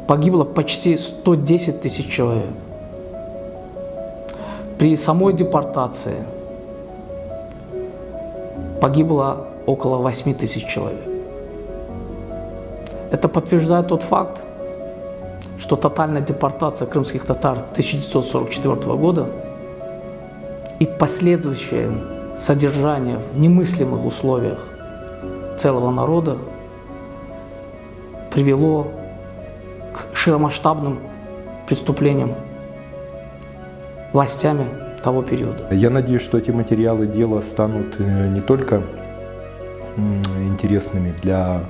погибло почти 110 тысяч человек. При самой депортации погибло около 8 тысяч человек. Это подтверждает тот факт, что тотальная депортация крымских татар 1944 года и последующее содержание в немыслимых условиях целого народа привело к широмасштабным преступлениям властями того периода. Я надеюсь, что эти материалы дела станут не только интересными для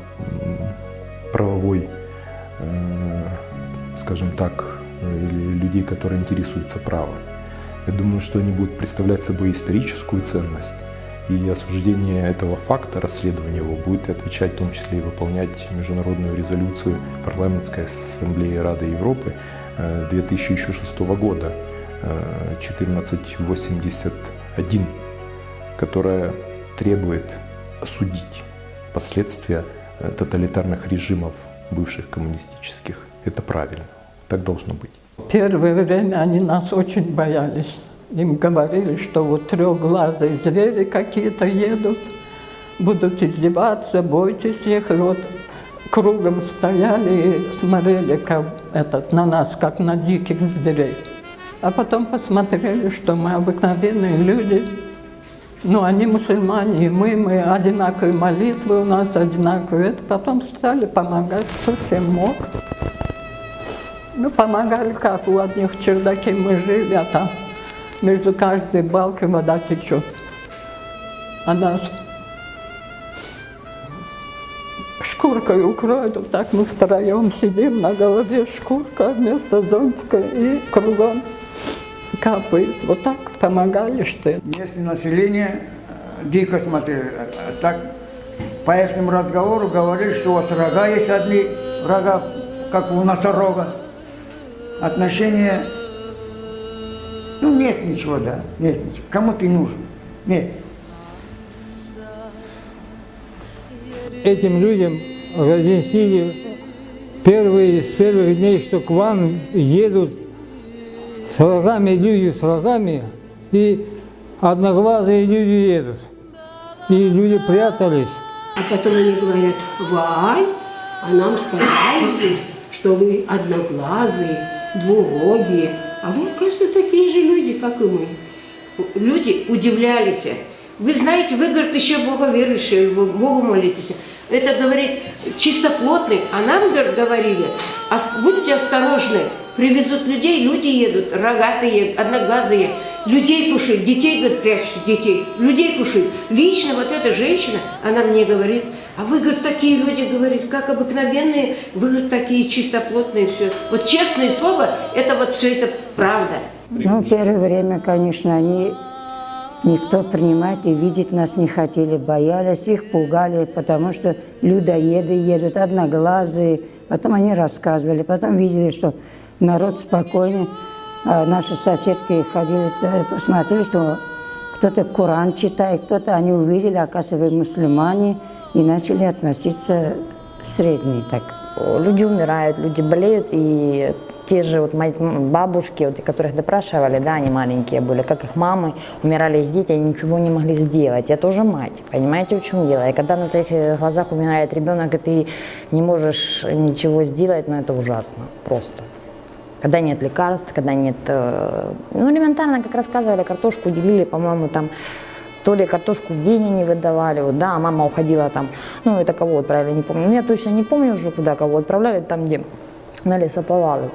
правовой, скажем так, людей, которые интересуются правом. Я думаю, что они будут представлять собой историческую ценность, и осуждение этого факта, расследование его, будет отвечать в том числе и выполнять международную резолюцию Парламентской ассамблеи Рады Европы 2006 года 1481, которая требует осудить последствия тоталитарных режимов бывших коммунистических. Это правильно, так должно быть. Первое время они нас очень боялись. Им говорили, что вот трехглазые звери какие-то едут, будут издеваться, бойтесь их. И вот кругом стояли и смотрели как на нас, как на диких зверей. А потом посмотрели, что мы обыкновенные люди. Ну, они мусульмане, и мы одинаковые молитвы у нас, одинаковые. Это потом стали помогать, кто чем мог. Ну, помогали как, у одних в чердаке мы жили, а там между каждой балкой вода течет. А нас шкуркой укроют, вот так мы втроем сидим, на голове шкурка вместо зонтика и кругом капает. Вот так помогали, что это. Местное население дико смотрели. Так по их разговору говорили, что у вас рога есть одни, рога, как у носорога. Отношения, ну нет ничего, да, нет ничего. Кому ты нужен? Нет. Этим людям разъяснили с первых дней, что к вам едут с рогами, люди с рогами, и одноглазые люди едут. И люди прятались. А потом они говорят: вай, а нам сказали здесь, что вы одноглазые, двурогие, а вы, кажется, такие же люди, как и мы. Люди удивлялись. Вы знаете, вы, говорит, еще боговерующие, вы Богу молитесь. Это, говорит, чистоплотный. А нам, говорит, говорили: будьте осторожны, Привезут людей, люди едут, рогатые, одноглазые, людей кушают, детей, говорит, прячут детей, людей кушают. Лично вот эта женщина, она мне говорит, а вы, говорит, такие люди, говорит, как обыкновенные, вы, говорит, такие чистоплотные, все. Вот честное слово, это вот все это правда. Ну, первое время, конечно, они никто принимать и видеть нас не хотели, боялись, их пугали, потому что людоеды едут, одноглазые. Потом они рассказывали, потом видели, что народ спокойный. А наши соседки ходили, посмотрели, что кто-то Коран читает, кто-то, они увидели, оказывается, мусульмане, и начали относиться средние так. Люди умирают, люди болеют, и те же вот мои бабушки, вот, которых допрашивали, да, они маленькие были, как их мамы, умирали их дети, они ничего не могли сделать. Я тоже мать, понимаете, в чем дело? И когда на твоих глазах умирает ребенок, и ты не можешь ничего сделать, ну это ужасно, просто. Когда нет лекарств, когда нет... Ну, элементарно, как рассказывали, картошку делили, по-моему, там, то ли картошку в день они выдавали, вот, да, мама уходила там, ну, это кого отправили, не помню. Ну, я точно не помню уже, куда кого отправляли, там, где на лесоповалы.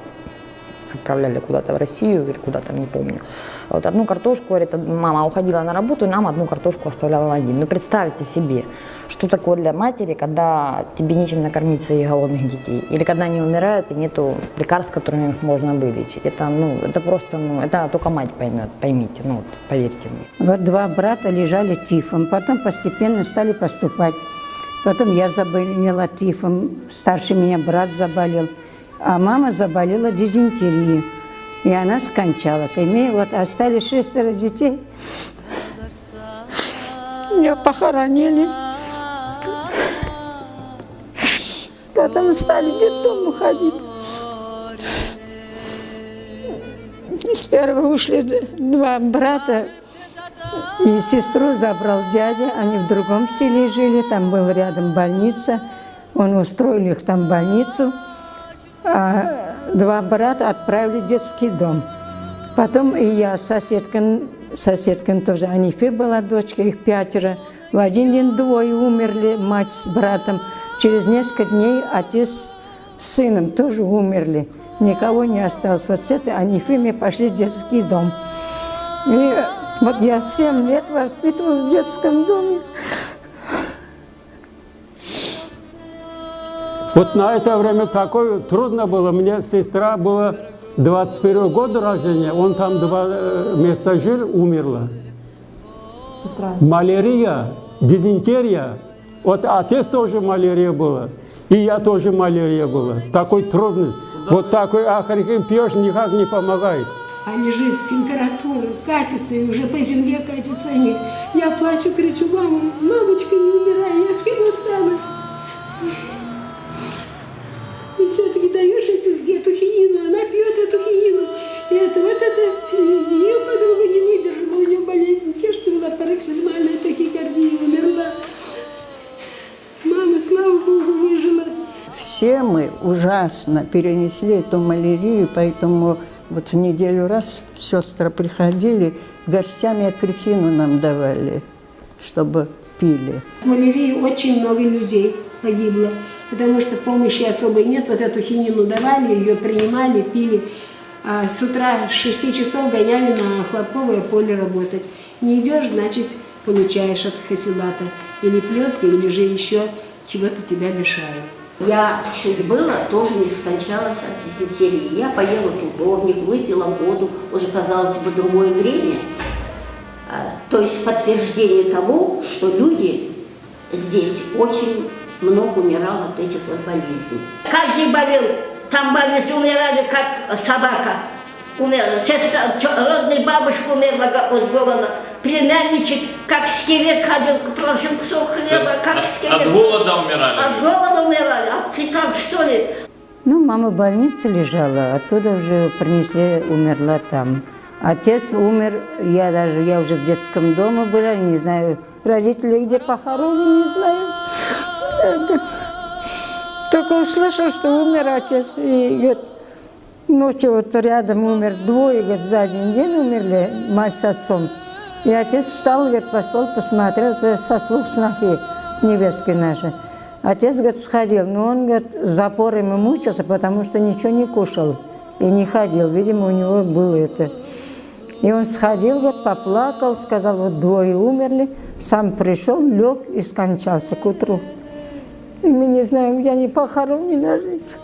Отправляли куда-то в Россию или куда-то, не помню. Вот одну картошку, говорит, мама уходила на работу, и нам одну картошку оставляла один. Ну, представьте себе, что такое для матери, когда тебе нечем накормить своих голодных детей. Или когда они умирают, и нету лекарств, которыми их можно вылечить. Это, ну, это просто, ну, это только мать поймет, поймите, ну, вот, поверьте мне. Вот два брата лежали тифом, потом постепенно стали поступать. Потом я заболела тифом, старший меня брат заболел. А мама заболела дизентерией, и она скончалась. И вот остались 6 детей. Меня похоронили. Потом стали в детдом уходить. Сперва ушли 2 брата, и сестру забрал дядя. Они в другом селе жили, там была рядом больница. Он устроил их там в больницу. А 2 брата отправили в детский дом. Потом и я, соседка тоже, Анифе была дочка, их 5. В один день 2 умерли, мать с братом. Через несколько дней отец с сыном тоже умерли. Никого не осталось. Вот с этой Анифе мы пошли в детский дом. И вот я 7 лет воспитывалась в детском доме. Вот на это время такое трудно было. Мне сестра была 21 года рождения, он там 2 месяца жил, умерла. Сестра. Малярия, дизентерия. Вот отец тоже малярия была, и я тоже малярия была. Такой трудность. Вот такой ахарикин пьешь, никак не помогает. А лежит температура, катится, и уже по земле катится. Нет. Я плачу, кричу, мама, мамочка, не умирай, я с кем останусь? И все-таки даешь эту хинину, она пьет эту хинину. И это, вот это, ее подруга не выдержала, у нее болезнь сердца была, пароксизмальная тахикардия, умерла. Мама, слава Богу, выжила. Все мы ужасно перенесли эту малярию, поэтому вот в неделю раз сестры приходили, горстями акрихину нам давали, чтобы пили. В малярии очень много людей погибло, потому что помощи особой нет. Вот эту хинину давали, ее принимали, пили. А с утра с 6 часов гоняли на хлопковое поле работать. Не идешь, значит, получаешь от хасилата. Или плетка, или же еще чего-то тебя лишают. Я чуть было, тоже не скончалась от дизентерии. Я поела тубовник, выпила воду, уже, казалось бы, другое время. То есть подтверждение того, что люди здесь очень много умирало от этих вот болезней. Каждый болел, там больницы умирали, как собака. Умерла. Родная бабушка умерла с голода. Племянничек, как скелет ходил, просил кусок хлеба, как скелет. От голода умирали? От голода умирали, от цветов, что ли? Ну, мама в больнице лежала, оттуда уже принесли, умерла там. Отец умер, я уже в детском доме была, не знаю, родители где похоронены, не знаю. Только услышал, что умер отец, и говорит, ночью вот рядом умер 2, говорит, за один день умерли мать с отцом. И отец встал, говорит, по стол посмотрел, это со слов снохи, невестки нашей. Отец, говорит, сходил, но он, говорит, с запорами мучился, потому что ничего не кушал. и не ходил. Видимо, у него было это. И он сходил, вот, поплакал, сказал, вот 2 умерли. Сам пришел, лег и скончался к утру. И мы не знаем, я не похоронена жить.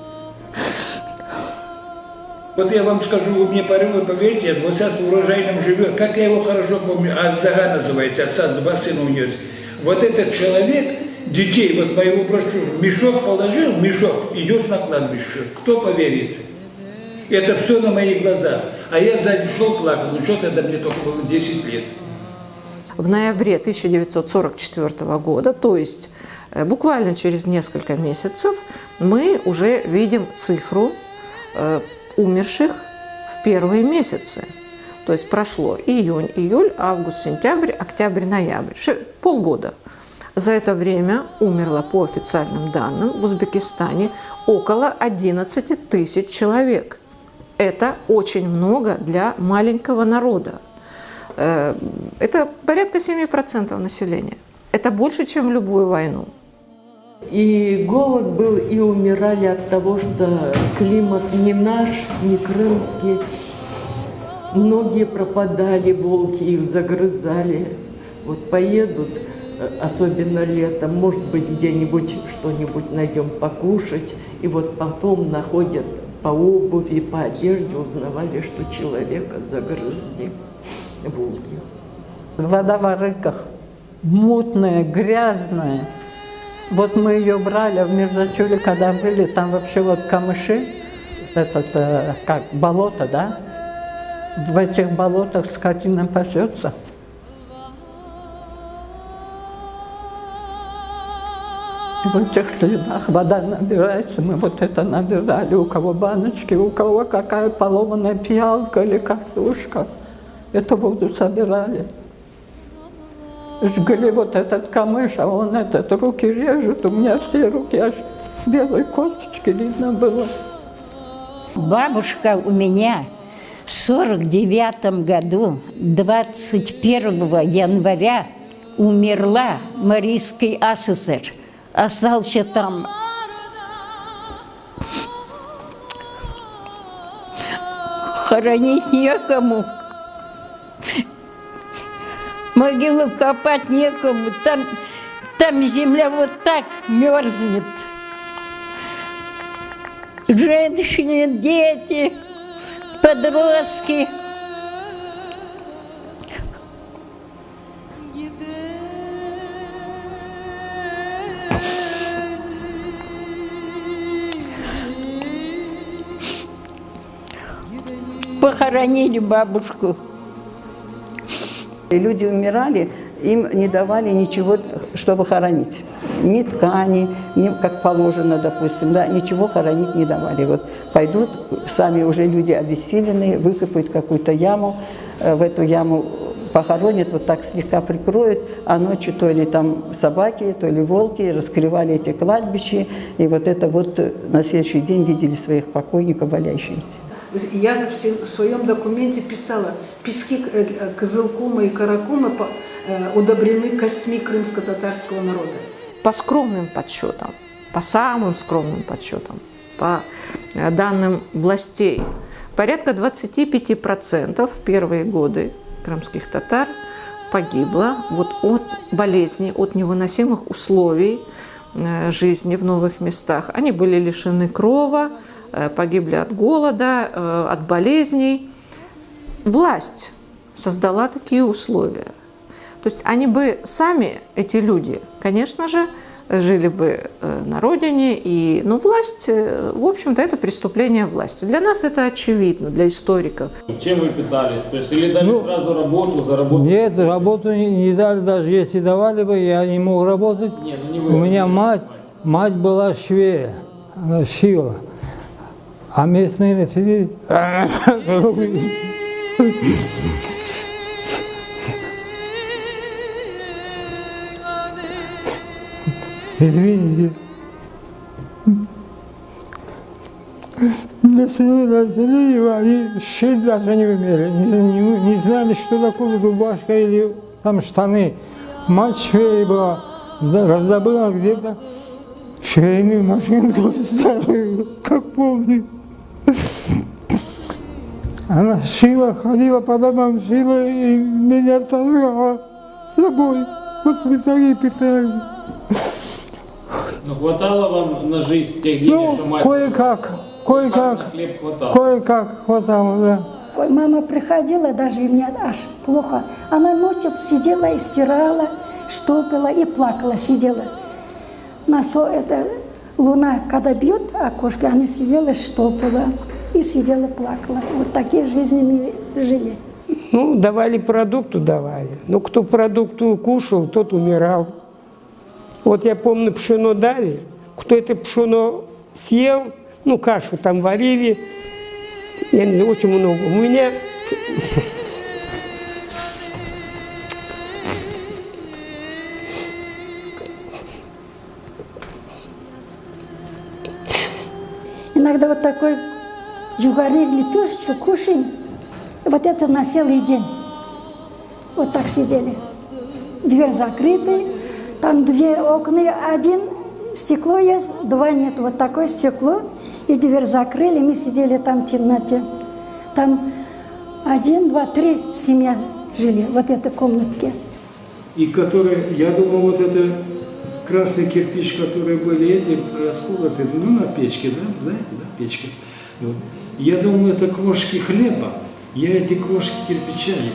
Вот я вам скажу, вы мне поверьте, вот сейчас в урожайном живет, как я его хорошо помню, Аззага называется, отца 2 сына унес. Вот этот человек, детей, вот моего брошюру, мешок положил, мешок, идет на кладбище. Кто поверит? Это все на моих глазах. А я сзади шел, плакал, ну что тогда мне только было 10 лет. В ноябре 1944 года, то есть буквально через несколько месяцев, мы уже видим цифру умерших в первые месяцы. То есть прошло июнь, июль, август, сентябрь, октябрь, ноябрь. Полгода. За это время умерло, по официальным данным, в Узбекистане около 11 тысяч человек. Это очень много для маленького народа. Это порядка 7% населения. Это больше, чем в любую войну. И голод был, и умирали от того, что климат не наш, не крымский. Многие пропадали, волки их загрызали. Вот поедут, особенно летом, может быть, где-нибудь что-нибудь найдем покушать, и вот потом находят по обуви, по одежде, узнавали, что человека загрызли волки. Вода в арыках, мутная, грязная. Вот мы ее брали в Мирзачуле, когда были, там вообще вот камыши, как болото, да? В этих болотах скотина пасется. И в этих следах вода набирается, мы вот это набирали, у кого баночки, у кого какая поломанная пиалка или картошка. Эту воду собирали. Жгли вот этот камыш, а он руки режет, у меня все руки аж белой косточки видно было. Бабушка у меня в 49 году, 21 января, умерла в Марийской АССР. Остался там. Хоронить некому. Могилу копать некому. Там земля вот так мерзнет. Женщины, дети, подростки. Похоронили бабушку. И люди умирали, им не давали ничего, чтобы хоронить. Ни ткани, ни как положено, допустим, да, ничего хоронить не давали. Вот пойдут, сами уже люди обессиленные, выкопают какую-то яму, в эту яму похоронят, вот так слегка прикроют, а ночью то ли там собаки, то ли волки раскрывали эти кладбища, и вот это вот на следующий день видели своих покойников валяющимися. Я в своем документе писала, пески Кызылкума и Каракума удобрены костьми крымско-татарского народа. По скромным подсчетам, по самым скромным подсчетам, по данным властей, порядка 25% в первые годы крымских татар погибло вот от болезней, от невыносимых условий жизни в новых местах. Они были лишены крова, погибли от голода, от болезней. Власть создала такие условия. То есть они бы сами, эти люди, конечно же, жили бы на родине, но власть, в общем-то, это преступление власти. Для нас это очевидно, для историков. Чем вы питались? То есть или дали сразу работу, заработать? Нет, работу не дали, даже если давали бы, я не мог работать. Нет, не вы. У меня мать была швея, она шила. А местные население... Извините. Население, они 6 даже не умели. Не знали, что такое рубашка или там штаны. Мать швеей была, раздобыла где-то швейную машинку старую, как помню. Она шила, ходила по домам, шила и меня таскала с собой. Вот мы так и питались. Ну, хватало вам на жизнь тех денег, что мать... Кое-как, На хлеб хватало. кое-как хватало, да. Ой, мама приходила, даже мне аж плохо. Она ночью сидела и стирала, штопила и плакала, сидела. На все это луна, когда бьет окошко, она сидела, штопала и сидела, плакала. Вот такие жизни мы жили. Ну, давали продукту, давали. Но кто продукту кушал, тот умирал. Вот я помню, пшено дали. Кто это пшено съел, ну, кашу там варили, я не знаю, очень много. У меня Иногда вот такой жугарик лепешечку кушаем. Вот это на целый день. Вот так сидели. Дверь закрыта, там две окна, один стекло есть, два нет. Вот такое стекло, и дверь закрыли, мы сидели там в темноте. Там 1, 2, 3 семья жили в вот этой комнатке. И которые, я думаю, вот это красный кирпич, которые были эти расколоты, ну, на печке, да, знаете, да, печка. Вот. Я думаю, это крошки хлеба, я эти крошки кирпича ем.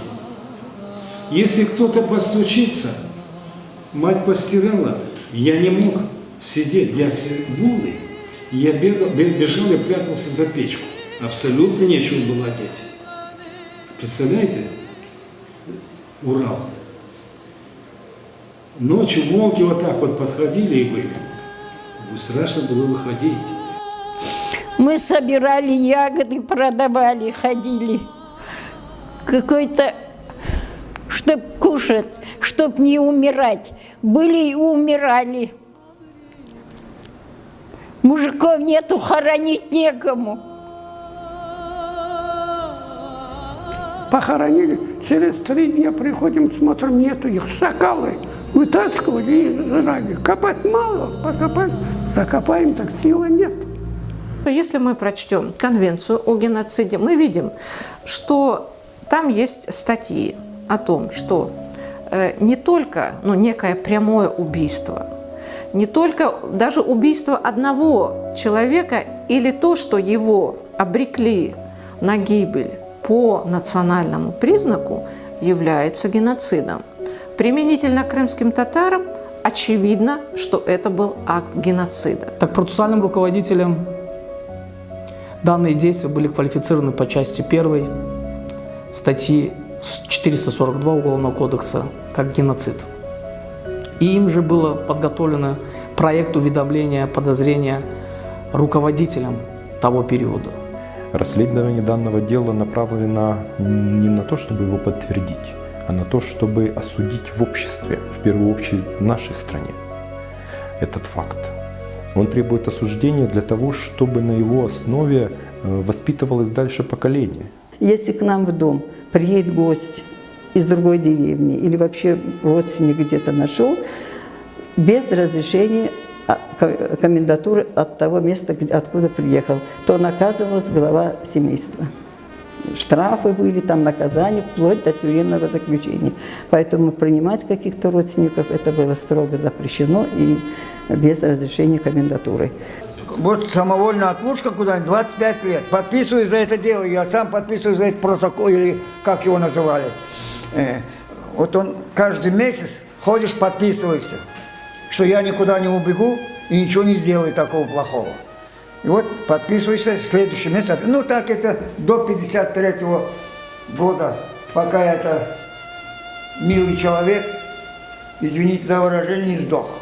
Если кто-то постучится, мать постирала, я не мог сидеть, я голый, я бежал и прятался за печку. Абсолютно нечего было одеть. Представляете? Урал. Ночью волки вот так вот подходили и были. Страшно было выходить. Мы собирали ягоды, продавали, ходили. Какой-то, чтоб кушать, чтоб не умирать. Были и умирали. Мужиков нету, хоронить некому. похоронили, через 3 дня приходим, смотрим, нету их, сокалы вытаскивали и жрали. Копать мало, покопать, закопаем, так силы нет. Если мы прочтем Конвенцию о геноциде, мы видим, что там есть статьи о том, что не только некое прямое убийство, не только даже убийство одного человека или то, что его обрекли на гибель по национальному признаку, является геноцидом. Применительно к крымским татарам очевидно, что это был акт геноцида. Так процессуальным руководителем данные действия были квалифицированы по части 1 статьи 442 Уголовного кодекса как геноцид. И им же было подготовлено проект уведомления подозрения руководителям того периода. Расследование данного дела направлено не на то, чтобы его подтвердить, а на то, чтобы осудить в обществе, в первую очередь в нашей стране, этот факт. Он требует осуждения для того, чтобы на его основе воспитывалось дальше поколение. Если к нам в дом приедет гость из другой деревни или вообще родственник где-то нашел, без разрешения комендатуры от того места, откуда приехал, то наказывалась глава семейства. Штрафы были, там наказания, вплоть до тюремного заключения. Поэтому принимать каких-то родственников это было строго запрещено и без разрешения комендатуры. Вот самовольная отлучка куда-нибудь 25 лет. Подписываю за это дело, я сам подписываю за этот протокол, или как его называли. Вот он каждый месяц ходишь, подписываешься, что я никуда не убегу и ничего не сделаю такого плохого. И вот подписываешься, в следующий месяц, ну так это до 53-го года, пока это милый человек, извините за выражение, не сдох.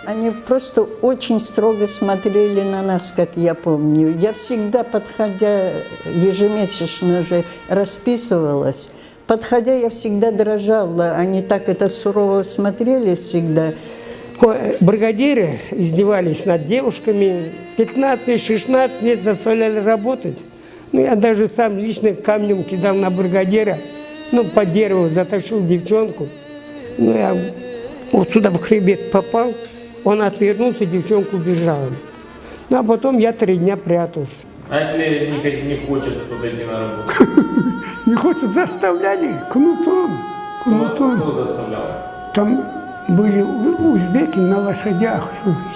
Они просто очень строго смотрели на нас, как я помню. Я всегда, подходя, ежемесячно же расписывалась, подходя, я всегда дрожала. Они так это сурово смотрели всегда. Бригадиры издевались над девушками. 15-16 лет заставляли работать. Ну, я даже сам лично камнем кидал на бригадира. Ну, по дереву затащил девчонку. Ну, я вот сюда в хребет попал. Он отвернулся, девчонку убежала. Ну, а потом я 3 дня прятался. А если не хочет кто-то идти на работу? Не хочет, заставляли кнутом. Кто заставлял? Там были узбеки на лошадях,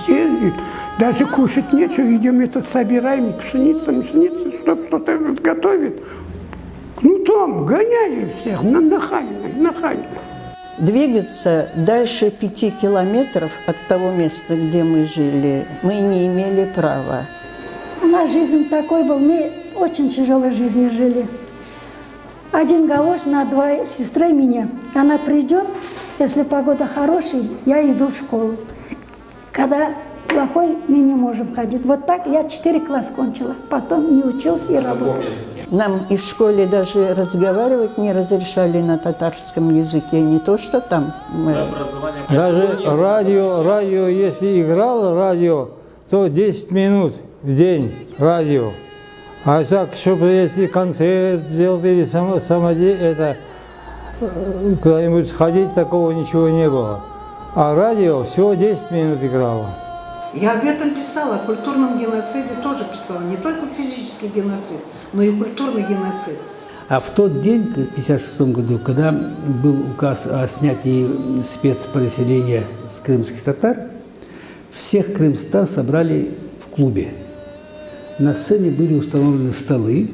ездят, даже кушать нечего, идем этот собираем, пшеницу, чтобы что-то готовить. Кнутом гоняли всех, нахально. Двигаться дальше 5 километров от того места, где мы жили, мы не имели права. У нас жизнь такой был, мы очень тяжелой жизнью жили. Один галош на 2 сестры меня. Она придет, если погода хорошая, я иду в школу. Когда плохой, мы не можем ходить. Вот так я 4 класса кончила, потом не учился и работал. Нам и в школе даже разговаривать не разрешали на татарском языке, не то что там. Даже радио, если играло радио, то 10 минут в день радио. А так, чтобы если концерт сделать или это куда-нибудь сходить, такого ничего не было. А радио всего 10 минут играло. Я об этом писала, о культурном геноциде тоже писала. Не только физический геноцид, но и культурный геноцид. А в тот день, в 1956 году, когда был указ о снятии спецпереселения с крымских татар, всех крымстар собрали в клубе. На сцене были установлены столы,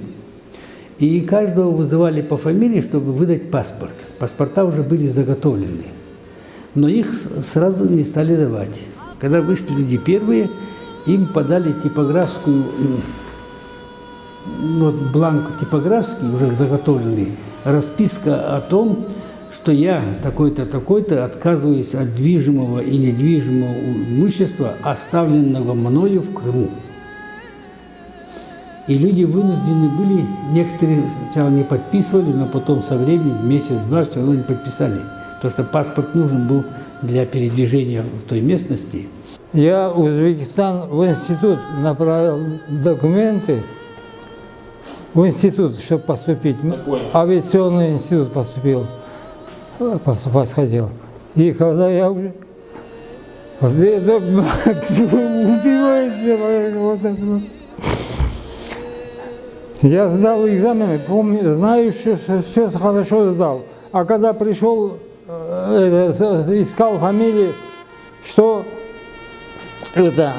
и каждого вызывали по фамилии, чтобы выдать паспорт. Паспорта уже были заготовлены, но их сразу не стали давать. Когда вышли люди первые, им подали типографскую, бланк типографский, уже заготовленный, расписка о том, что я такой-то, такой-то отказываюсь от движимого и недвижимого имущества, оставленного мною в Крыму. И люди вынуждены были, некоторые сначала не подписывали, но потом со временем, месяц-два, все равно не подписали. Потому что паспорт нужен был для передвижения в той местности. Я в Узбекистан в институт направил документы, в институт, чтобы поступить. Авиационный институт поступать хотел. И когда я уже... Вот это убивает человека, вот это вот. Я сдал экзамены, помню, знаю, что все хорошо сдал. А когда пришел, искал фамилию, что это,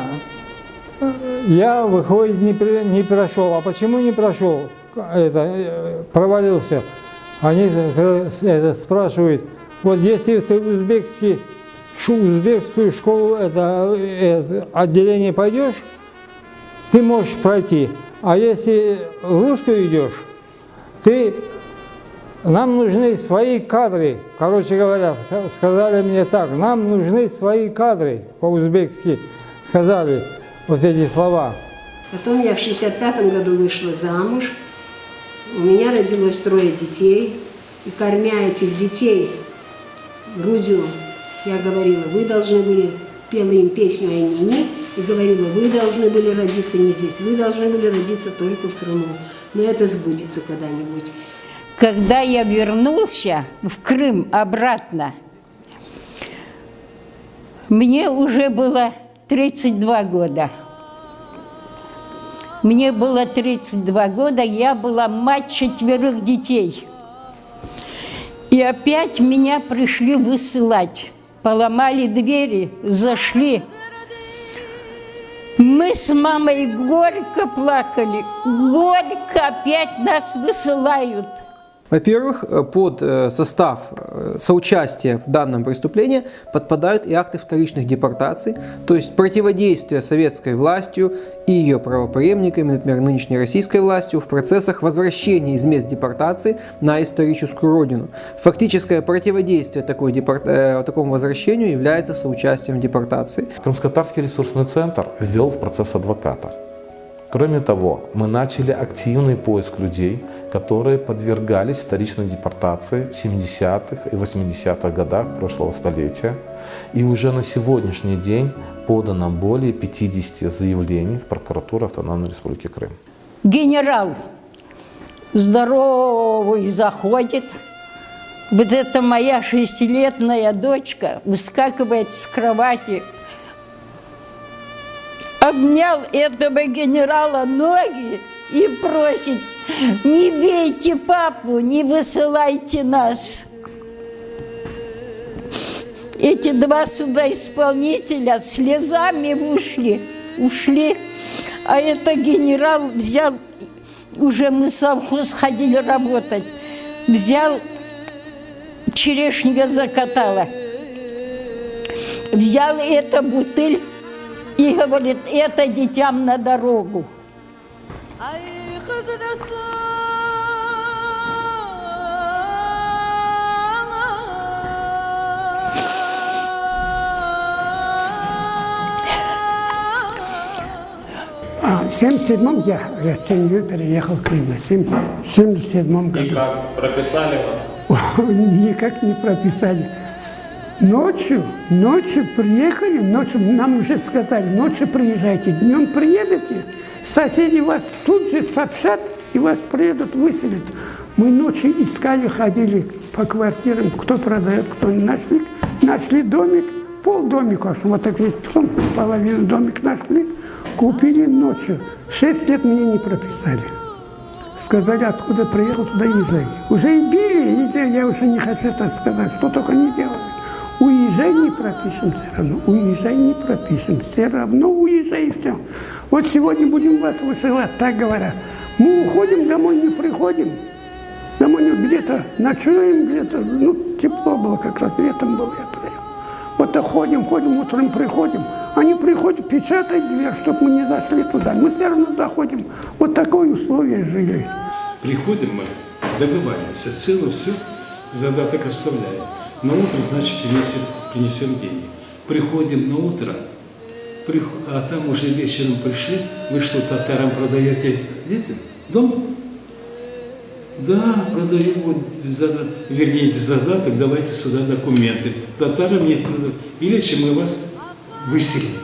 я, выходит, не прошел. А почему не прошел? Это, провалился. Они спрашивают, вот если ты в узбекскую школу, это отделение пойдешь, ты можешь пройти. А если в русскую идешь, нам нужны свои кадры. Короче говоря, сказали мне так, нам нужны свои кадры, по-узбекски сказали вот эти слова. Потом я в 65-м году вышла замуж, у меня родилось 3 детей, и кормя этих детей грудью, я говорила, вы должны были, пела им песню о Нине, и говорила, вы должны были родиться не здесь, вы должны были родиться только в Крыму. Но это сбудется когда-нибудь. Когда я вернулся в Крым обратно, мне уже было 32 года. Мне было 32 года, я была мать 4 детей. И опять меня пришли высылать. Поломали двери, зашли. Мы с мамой горько плакали. Горько опять нас высылают. Во-первых, под состав соучастия в данном преступлении подпадают и акты вторичных депортаций, то есть противодействие советской властью и ее правопреемниками, например, нынешней российской властью, в процессах возвращения из мест депортации на историческую родину. Фактическое противодействие такому возвращению является соучастием в депортации. Крымско-татарский ресурсный центр ввел в процесс адвоката. Кроме того, мы начали активный поиск людей, которые подвергались вторичной депортации в 70-х и 80-х годах прошлого столетия. И уже на сегодняшний день подано более 50 заявлений в прокуратуру Автономной Республики Крым. Генерал здоровый заходит. Вот эта моя 6-летняя дочка выскакивает с кровати. обнял этого генерала ноги и просит: не бейте папу, не высылайте нас. Эти два судоисполнителя слезами ушли, а это генерал взял, уже мы в совхоз ходили работать, взял, черешня закатала, взял эту бутыль и говорит: это детям на дорогу. В 1977-м я с семьей переехал в Крым, в 1977 году. И как, прописали вас? Никак не прописали. Ночью приехали, ночью нам уже сказали: ночью приезжайте, днем приедете, соседи вас тут же сообщат и вас приедут выселят. Мы ночью искали, ходили по квартирам, кто продает, кто не нашли. Нашли домик, полдомика, вот так весь половину домик нашли, купили ночью. 6 лет меня не прописали. Сказали: откуда приехал, туда езжай. Уже и били, и я уже не хочу это сказать, что только не делали. Уезжай, не пропишем все равно, уезжай, не пропишем, все равно уезжай, и все. Вот сегодня будем вас высылать, так говорят. Мы уходим, домой не приходим. Домой где-то ночуем, где-то, тепло было, как раз летом было, я приехал. Вот так ходим, утром приходим. Они приходят, печатают дверь, чтобы мы не зашли туда. Мы все равно заходим. Вот такое условие жили. Приходим мы, договариваемся, все задаток оставляем. На утро, значит, принесем деньги. Приходим на утро, а там уже вечером пришли. Вы что, татарам продаете дом? Да, продаю, верните задаток, давайте сюда документы. Татарам нет, иначе мы вас выселим.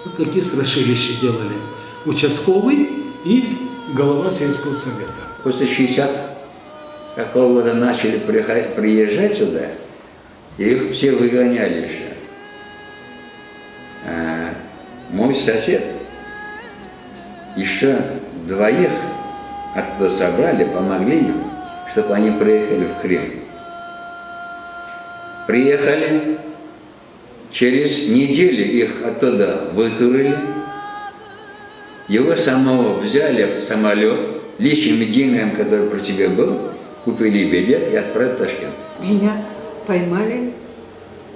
Вот такие страшилища делали участковый и голова сельского совета. После 60-какого года начали приезжать сюда, и их все выгоняли же. Мой сосед еще двоих оттуда собрали, помогли им, чтобы они приехали в Крым. Приехали, через неделю их оттуда вытурили, его самого взяли в самолет, личными деньгами, которые про тебя был, купили билет и отправили в Ташкент. Меня поймали,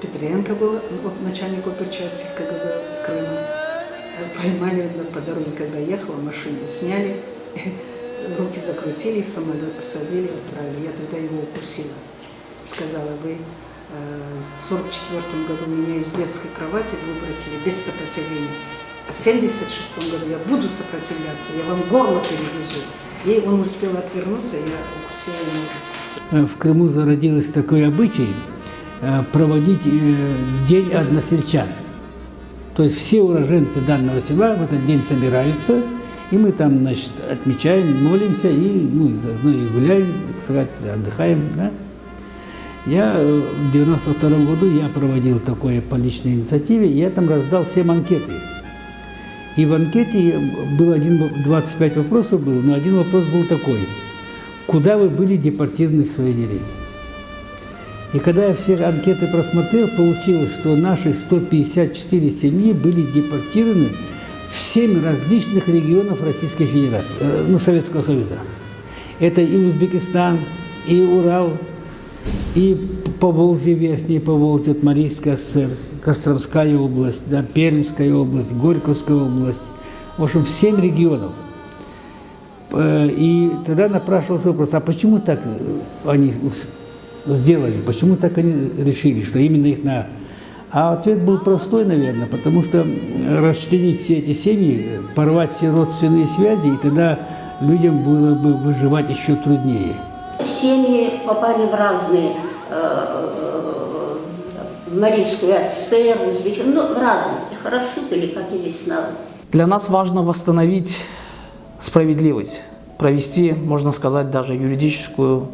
Петренко был начальник оперчасти КГБ Крыма. Поймали по дороге, когда ехала, машину сняли, руки закрутили, в самолет посадили, отправили. Я тогда его укусила. Сказала: вы в 1944 году меня из детской кровати выбросили без сопротивления. А в 1976 году я буду сопротивляться, я вам горло перегрызу. И он успел отвернуться, я укусила его. В Крыму зародилось такой обычай проводить день односельчан. То есть все уроженцы данного села в этот день собираются, и мы там, значит, отмечаем, молимся и, заодно и гуляем, так сказать, отдыхаем. Да? Я в 1992 году я проводил такое по личной инициативе, я там раздал всем анкеты. И в анкете был 25 вопросов было, но один вопрос был такой: куда вы были депортированы в своей деревне? И когда я все анкеты просмотрел, получилось, что наши 154 семьи были депортированы в 7 различных регионов Российской Федерации, Советского Союза. Это и Узбекистан, и Урал, и Поволжье, Верхнее Поволжье, Марийская ССР, Костромская область, да, Пермская область, Горьковская область. В общем, в 7 регионов. И тогда напрашивался вопрос: а почему так они сделали, почему так они решили, что именно их на... А ответ был простой, наверное, потому что расчленить все эти семьи, порвать все родственные связи, и тогда людям было бы выживать еще труднее. Семьи попали в разные, в Марийскую ССР, Узбекистан, в разные. Их рассыпали, как и весь народ. Для нас важно восстановить справедливость, провести, можно сказать, даже юридическую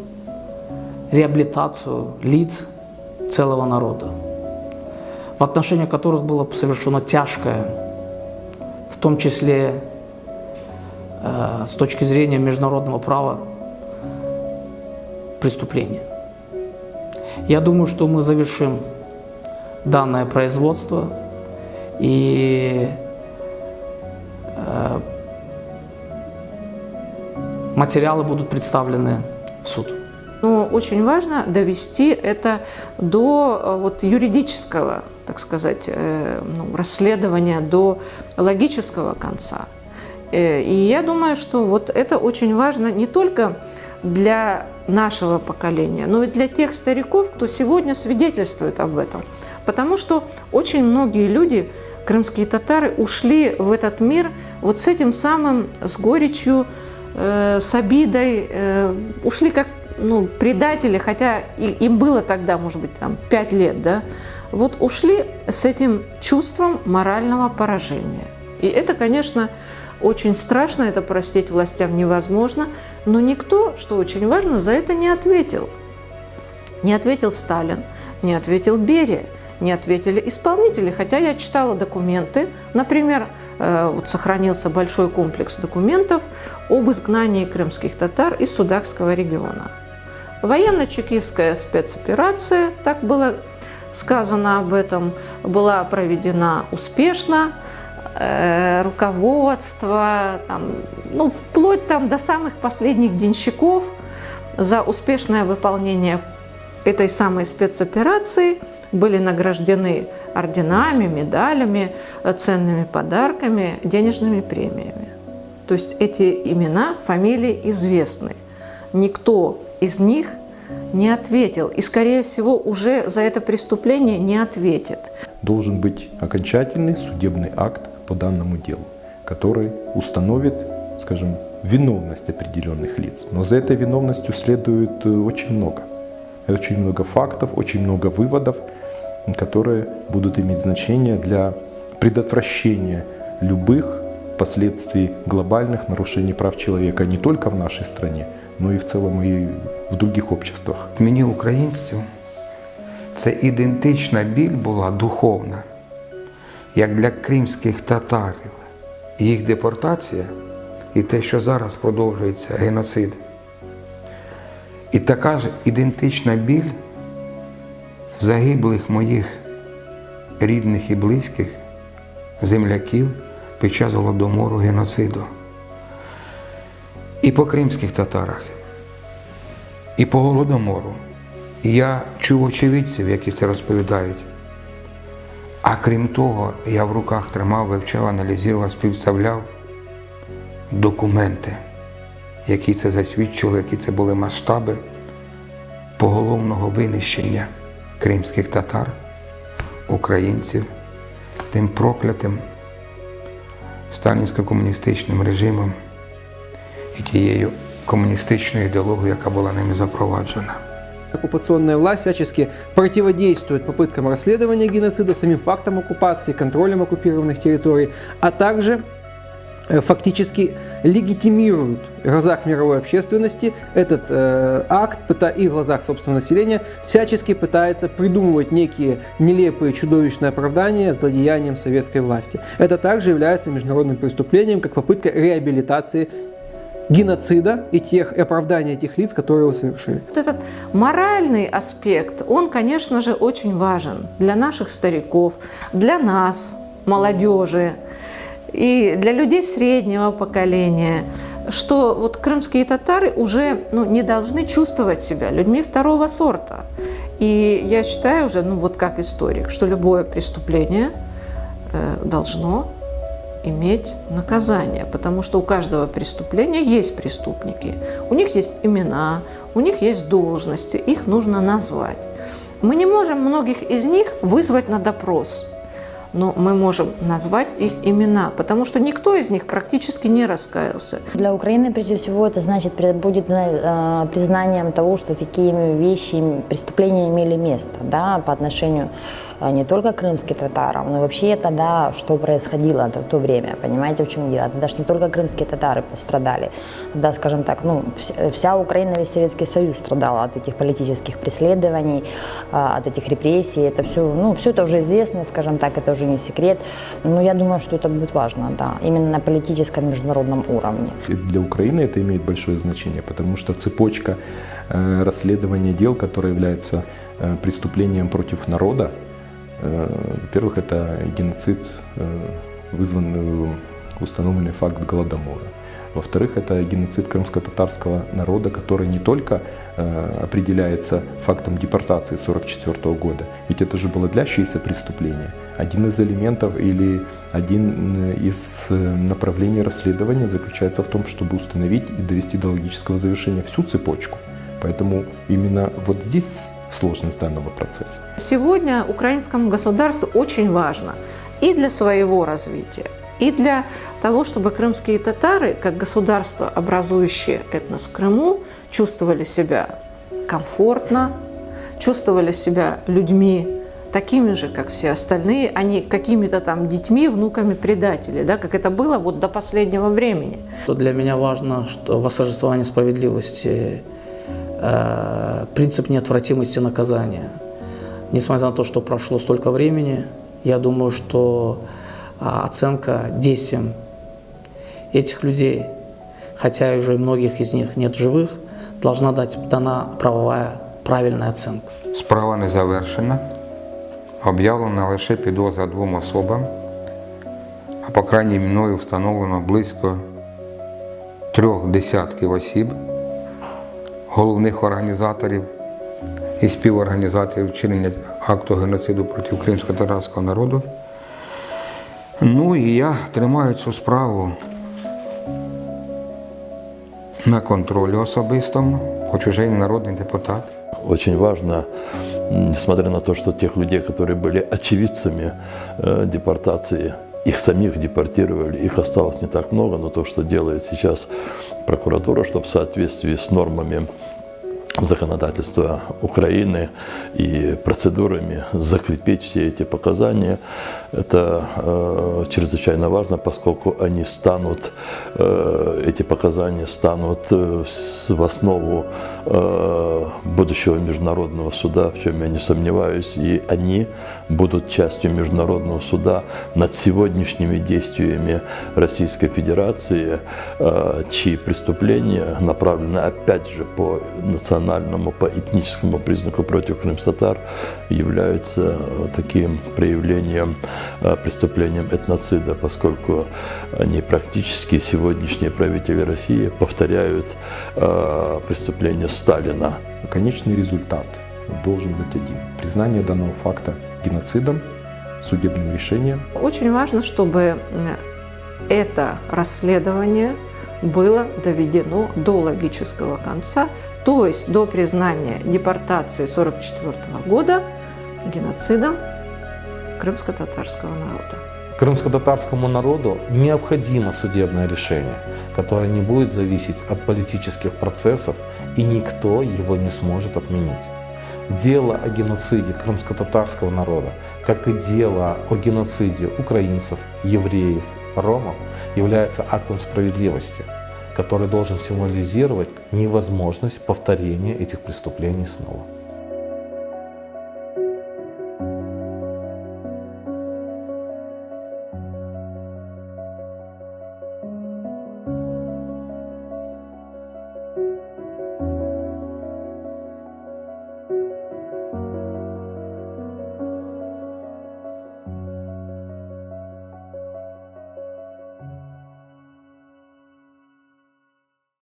реабилитацию лиц целого народа, в отношении которых было совершено тяжкое в том числе с точки зрения международного права преступления. Я думаю, что мы завершим данное производство и материалы будут представлены в суд. Но очень важно довести это до вот юридического, так сказать, расследования, до логического конца. И я думаю, что вот это очень важно не только для нашего поколения, но и для тех стариков, кто сегодня свидетельствует об этом. Потому что очень многие люди, крымские татары, ушли в этот мир вот с этим самым, с горечью, с обидой, ушли как предатели, хотя им было тогда, может быть, там, 5 лет, да, вот ушли с этим чувством морального поражения. И это, конечно, очень страшно, это простить властям невозможно, но никто, что очень важно, за это не ответил. Не ответил Сталин, не ответил Берия, не ответили исполнители. Хотя я читала документы, например, вот сохранился большой комплекс документов об изгнании крымских татар из Судакского региона. Военно-чекистская спецоперация, так было сказано об этом, была проведена успешно. Руководство, вплоть до самых последних денщиков за успешное выполнение этой самой спецоперации были награждены орденами, медалями, ценными подарками, денежными премиями. То есть эти имена, фамилии известны. Никто из них не ответил и, скорее всего, уже за это преступление не ответит. Должен быть окончательный судебный акт по данному делу, который установит, скажем, виновность определенных лиц. Но за этой виновностью следует очень много фактов, очень много выводов, которые будут иметь значение для предотвращения любых последствий глобальных нарушений прав человека не только в нашей стране, но і в цілому і в других обществах. Мені, українців, це ідентична біль була духовна, як для кримських татарів. Їх депортація і те, що зараз продовжується геноцид. І така ж ідентична біль загиблих моїх рідних і близьких земляків під час Голодомору, геноциду. І по кримських татарах, і по Голодомору. І я чув очевидців, які це розповідають. А крім того, я в руках тримав, вивчав, аналізував, співставляв документи, які це засвідчили, які це були масштаби поголовного винищення кримських татар, українців, тим проклятим сталінсько-комуністичним режимом и тією коммунистичной идеологией, яка была ними запроваджена. Оккупационная власть всячески противодействует попыткам расследования геноцида, самим фактам оккупации, контролем оккупированных территорий, а также фактически легитимируют в глазах мировой общественности этот акт, и в глазах собственного населения всячески пытается придумывать некие нелепые чудовищные оправдания злодеяниям советской власти. Это также является международным преступлением, как попытка реабилитации геноцида и оправдания этих лиц, которые его совершили. Вот этот моральный аспект, он, конечно же, очень важен для наших стариков, для нас, молодежи, и для людей среднего поколения, что вот крымские татары уже не должны чувствовать себя людьми второго сорта. И я считаю уже, вот как историк, что любое преступление должно иметь наказание, потому что у каждого преступления есть преступники, у них есть имена, у них есть должности, их нужно назвать. Мы не можем многих из них вызвать на допрос, но мы можем назвать их имена, потому что никто из них практически не раскаялся. Для Украины, прежде всего, это значит, будет признанием того, что такие вещи, преступления имели место, да, по отношению не только крымским татарам, но вообще тогда, что происходило в то время, понимаете, в чем дело? Тогда же не только крымские татары пострадали, тогда, скажем так, ну, вся Украина, весь Советский Союз страдал от этих политических преследований, от этих репрессий, это все, ну, все это уже известно, скажем так, это уже не секрет, но я думаю, что это будет важно, да, именно на политическом международном уровне. Для Украины это имеет большое значение, потому что цепочка расследования дел, которое является преступлением против народа, во-первых, это геноцид, установленный факт Голодомора. Во-вторых, это геноцид крымско-татарского народа, который не только определяется фактом депортации 1944 года, ведь это же было длящееся преступление. Один из элементов или один из направлений расследования заключается в том, чтобы установить и довести до логического завершения всю цепочку. Поэтому именно вот здесь сложность данного процесса. Сегодня украинскому государству очень важно и для своего развития, и для того, чтобы крымские татары, как государство, образующее этнос в Крыму, чувствовали себя комфортно, чувствовали себя людьми такими же, как все остальные, а не какими-то там детьми, внуками предателей, да, как это было вот до последнего времени. Для меня важно, что восторжествование справедливости, принцип неотвратимости наказания. Несмотря на то, что прошло столько времени, я думаю, что оценка действиям этих людей, хотя уже многих из них нет живых, должна дана правовая правильная оценка. Справа не завершена. Об'явлена лише підозра 2 особам, а по крайній мною встановлено близько 3 десятків осіб, головних організаторів і співорганізаторів вчинення акту геноциду проти кримсько-татарського народу. Ну і я тримаю цю справу на контролі особистому, хоч уже і народний депутат. Очень важно, несмотря на то, что тех людей, которые были очевидцами депортации, их самих депортировали, их осталось не так много, но то, что делает сейчас прокуратура, чтобы в соответствии с нормами законодательства Украины и процедурами закрепить все эти показания, это чрезвычайно важно, поскольку они станут, эти показания станут в основу будущего международного суда, в чем я не сомневаюсь, и они будут частью международного суда над сегодняшними действиями Российской Федерации, чьи преступления направлены опять же по национальному, по этническому признаку против крымстатар, являются таким проявлением, преступлением этноцида, поскольку они практически, сегодняшние правители России, повторяют преступления Сталина. Конечный результат должен быть один. Признание данного факта геноцидом, судебным решением. Очень важно, чтобы это расследование было доведено до логического конца, то есть до признания депортации 1944 года геноцидом крымско-татарского народа. Крымско-татарскому народу необходимо судебное решение, которое не будет зависеть от политических процессов, и никто его не сможет отменить. Дело о геноциде крымско-татарского народа, как и дело о геноциде украинцев, евреев, ромов, является актом справедливости, который должен символизировать невозможность повторения этих преступлений снова.